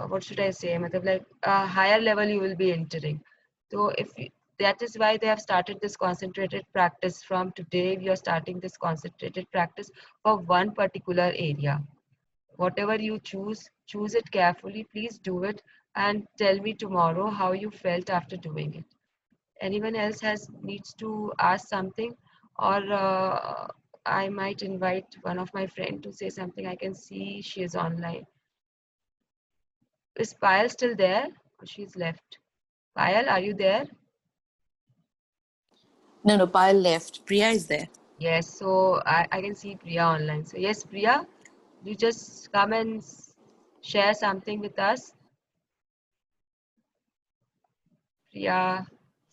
what should I say, like a higher level you will be entering. So that is why they have started this concentrated practice. From today, we are starting this concentrated practice for one particular area. Whatever you choose it carefully. Please do it and tell me tomorrow how you felt after doing it. Anyone else needs to ask something, or I might invite one of my friend to say something. I can see she is online. Is Payal still there? Or she's left? Payal, are you there? No, Payal left. Priya is there. Yes, so I can see Priya online. So yes, Priya, you just come and share something with us. Priya.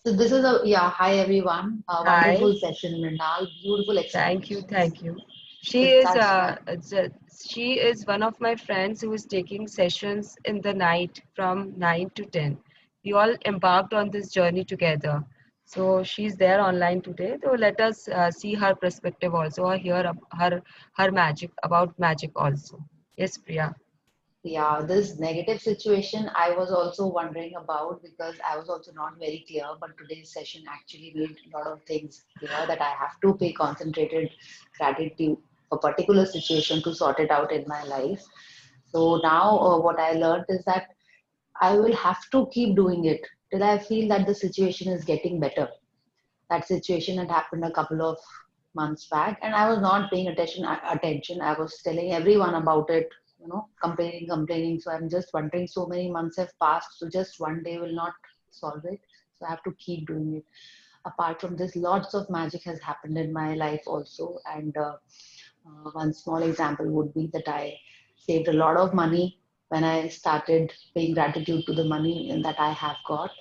So this is hi everyone. A Hi. wonderful session, Mrinal. Beautiful Thank you, thank you. She It's is one of my friends who is taking sessions in the night from 9 to 10. We all embarked on this journey together. So she's there online today. So let us see her perspective also, or hear her magic, about magic also. Yes, Priya. Yeah, this negative situation I was also wondering about because I was also not very clear, but today's session actually made a lot of things clear that I have to pay concentrated gratitude for particular situation to sort it out in my life. So now what I learned is that I will have to keep doing it till I feel that the situation is getting better. That situation had happened a couple of months back, and I was not paying attention. I was telling everyone about it, complaining. So I'm just wondering, so many months have passed, so just one day will not solve it. So I have to keep doing it. Apart from this, lots of magic has happened in my life also. And one small example would be that I saved a lot of money when I started paying gratitude to the money that I have got.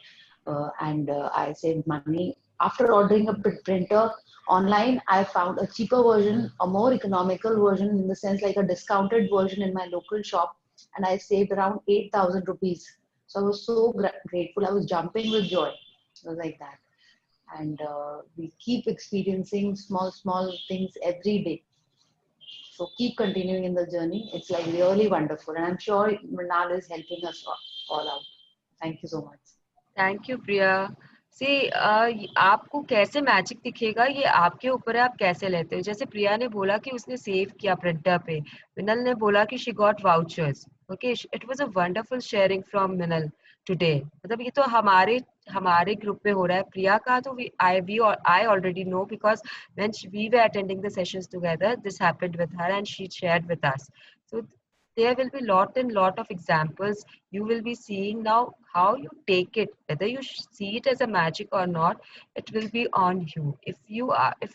And I saved money. After ordering a printer online, I found a cheaper version, a more economical version, in the sense like a discounted version in my local shop, and I saved around 8,000 rupees. So I was so grateful. I was jumping with joy. It was like that. And we keep experiencing small things every day. So keep continuing in the journey. It's like really wonderful. And I'm sure Mrinal is helping us all out. Thank you so much. Thank you Priya. See आपको कैसे magic दिखेगा ये आपके ऊपर है, आप कैसे लेते हो. जैसे प्रिया ने बोला कि उसने सेव किया प्रिंटर पे, मिनल ने बोला कि she got vouchers. Okay, it was a wonderful sharing from Minal today. मतलब ये तो हमारे ग्रुप में हो रहा है. प्रिया का तो I already know, because when we were attending the sessions together, this happened with her and she shared with us. So there will be lot of examples you will be seeing. Now how you take it, whether you see it as a magic or not, it will be on you. If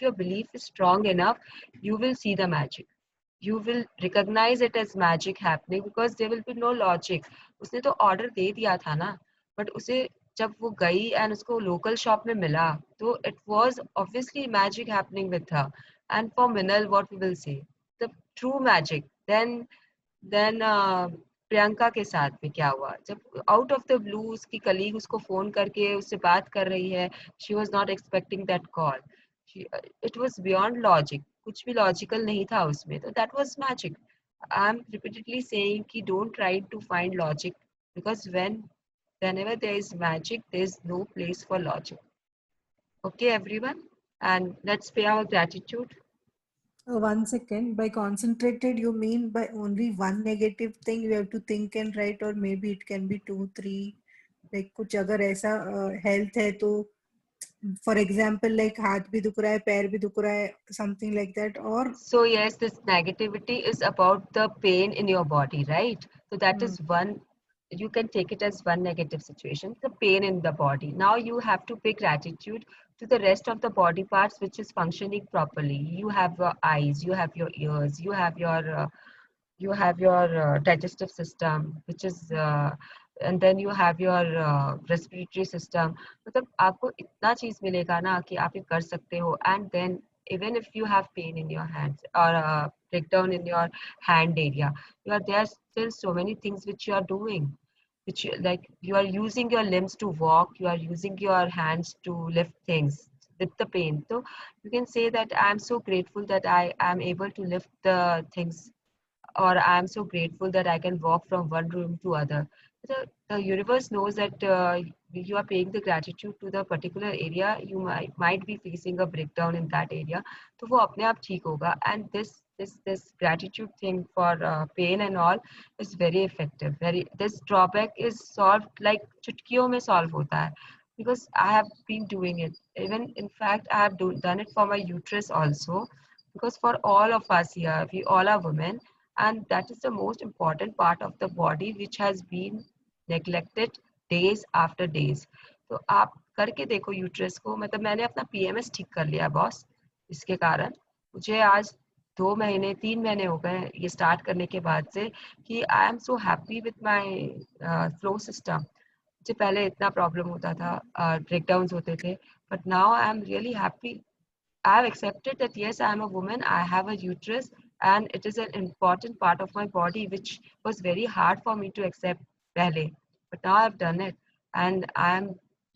your belief is strong enough, you will see the magic. You will recognize it as magic happening, because there will be no logic. उसने तो order दे दिया था ना, but उसे जब वो गई and उसको local shop में मिला, तो it was obviously magic happening with her. And for Minal, what we will say, the true magic. Then Priyanka के साथ में क्या हुआ, जब आउट ऑफ द ब्लू उसकी कलीग उसको फोन करके उससे बात कर रही है. She was not expecting that call. It was beyond logic. कुछ भी लॉजिकल नहीं था उसमें, तो that was magic. I am repeatedly saying कि don't try to find logic, because whenever there is magic, there is no place for logic. Okay, everyone, and let's pay our gratitude. 1 second. By concentrated, you mean by only one negative thing you have to think and write, or maybe it can be 2, 3 like कुछ अगर ऐसा health है तो for example like हाथ भी दुख रहा है, पैर भी दुख रहा है, समथिंग लाइक दैट. और So yes, this negativity is about the pain in your body, right? So that is one, you can take it as one negative situation, the pain in the body. Now you have to pay gratitude to the rest of the body parts which is functioning properly. You have your eyes, you have your ears, you have your digestive system, which is and then you have your respiratory system. मतलब आपको इतना चीज मिलेगा ना कि आप ये कर सकते हो. And then even if you have pain in your hands or breakdown in your hand area, there are still so many things which you are doing, which like you are using your limbs to walk, you are using your hands to lift things with the pain. So you can say that I am so grateful that I am able to lift the things, or I am so grateful that I can walk from one room to other. The universe knows that you are paying the gratitude to the particular area. You might be facing a breakdown in that area. तो वो अपने आप ठीक होगा. And this gratitude thing for pain and all is very effective. This drawback is solved like चुटकियों में solve होता है. Because I have been doing it. Even in fact, I have done it for my uterus also. Because for all of us here, we all are women, and that is the most important part of the body which has been neglected days after days. तो आप करके देखो uterus को. मतलब मैंने अपना PMS ठीक कर लिया बॉस. इसके कारण मुझे आज 2 महीने 3 महीने हो गए ये स्टार्ट करने के बाद से कि I am so happy with my flow system. मुझे पहले इतना प्रॉब्लम होता था, ब्रेकडाउन्स होते थे, but now I am really happy. I have accepted that yes, I am a woman, I have a uterus, and it is an important part of my body, which was very hard for me to accept पहले. But now I've done it, and I am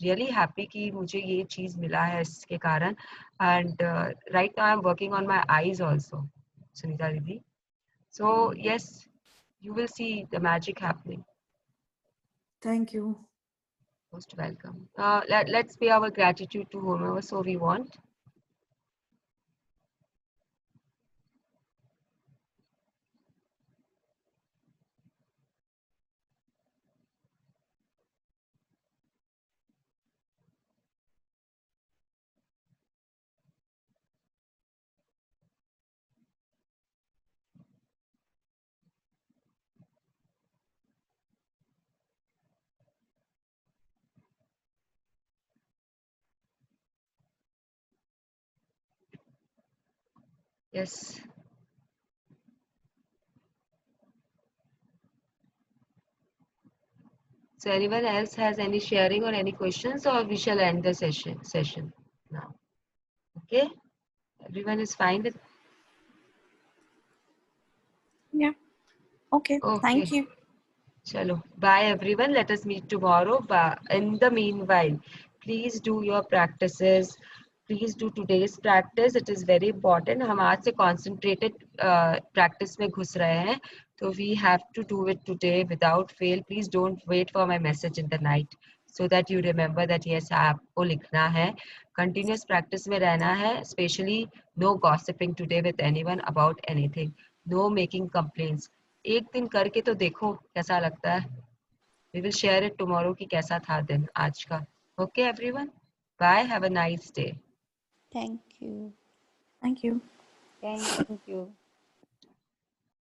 really happy कि मुझे ये चीज़ मिला है इसके कारण. And right now I'm working on my eyes also, Sunita Didi. So yes, you will see the magic happening. Thank you. Most welcome. Let's pay our gratitude to whomever so we want. Yes. So anyone else has any sharing or any questions, or we shall end the session now. Okay? Everyone is fine with? Yeah. Okay. Thank you. Chalo. Bye everyone. Let us meet tomorrow. In the meanwhile, please do your practices. Please do today's practice. It is very important. हम आज से concentrated practice में घुस रहे हैं. So we have to do it today without fail. Please don't wait for my message in the night, so that you remember that yes, आपको लिखना है. Continuous practice में रहना है. Especially no gossiping today with anyone about anything. No making complaints. एक दिन करके तो देखो कैसा लगता है. We will share it tomorrow कि कैसा था दिन आज का. Okay everyone. Bye. Have a nice day. Thank you. Thank you. Thank you.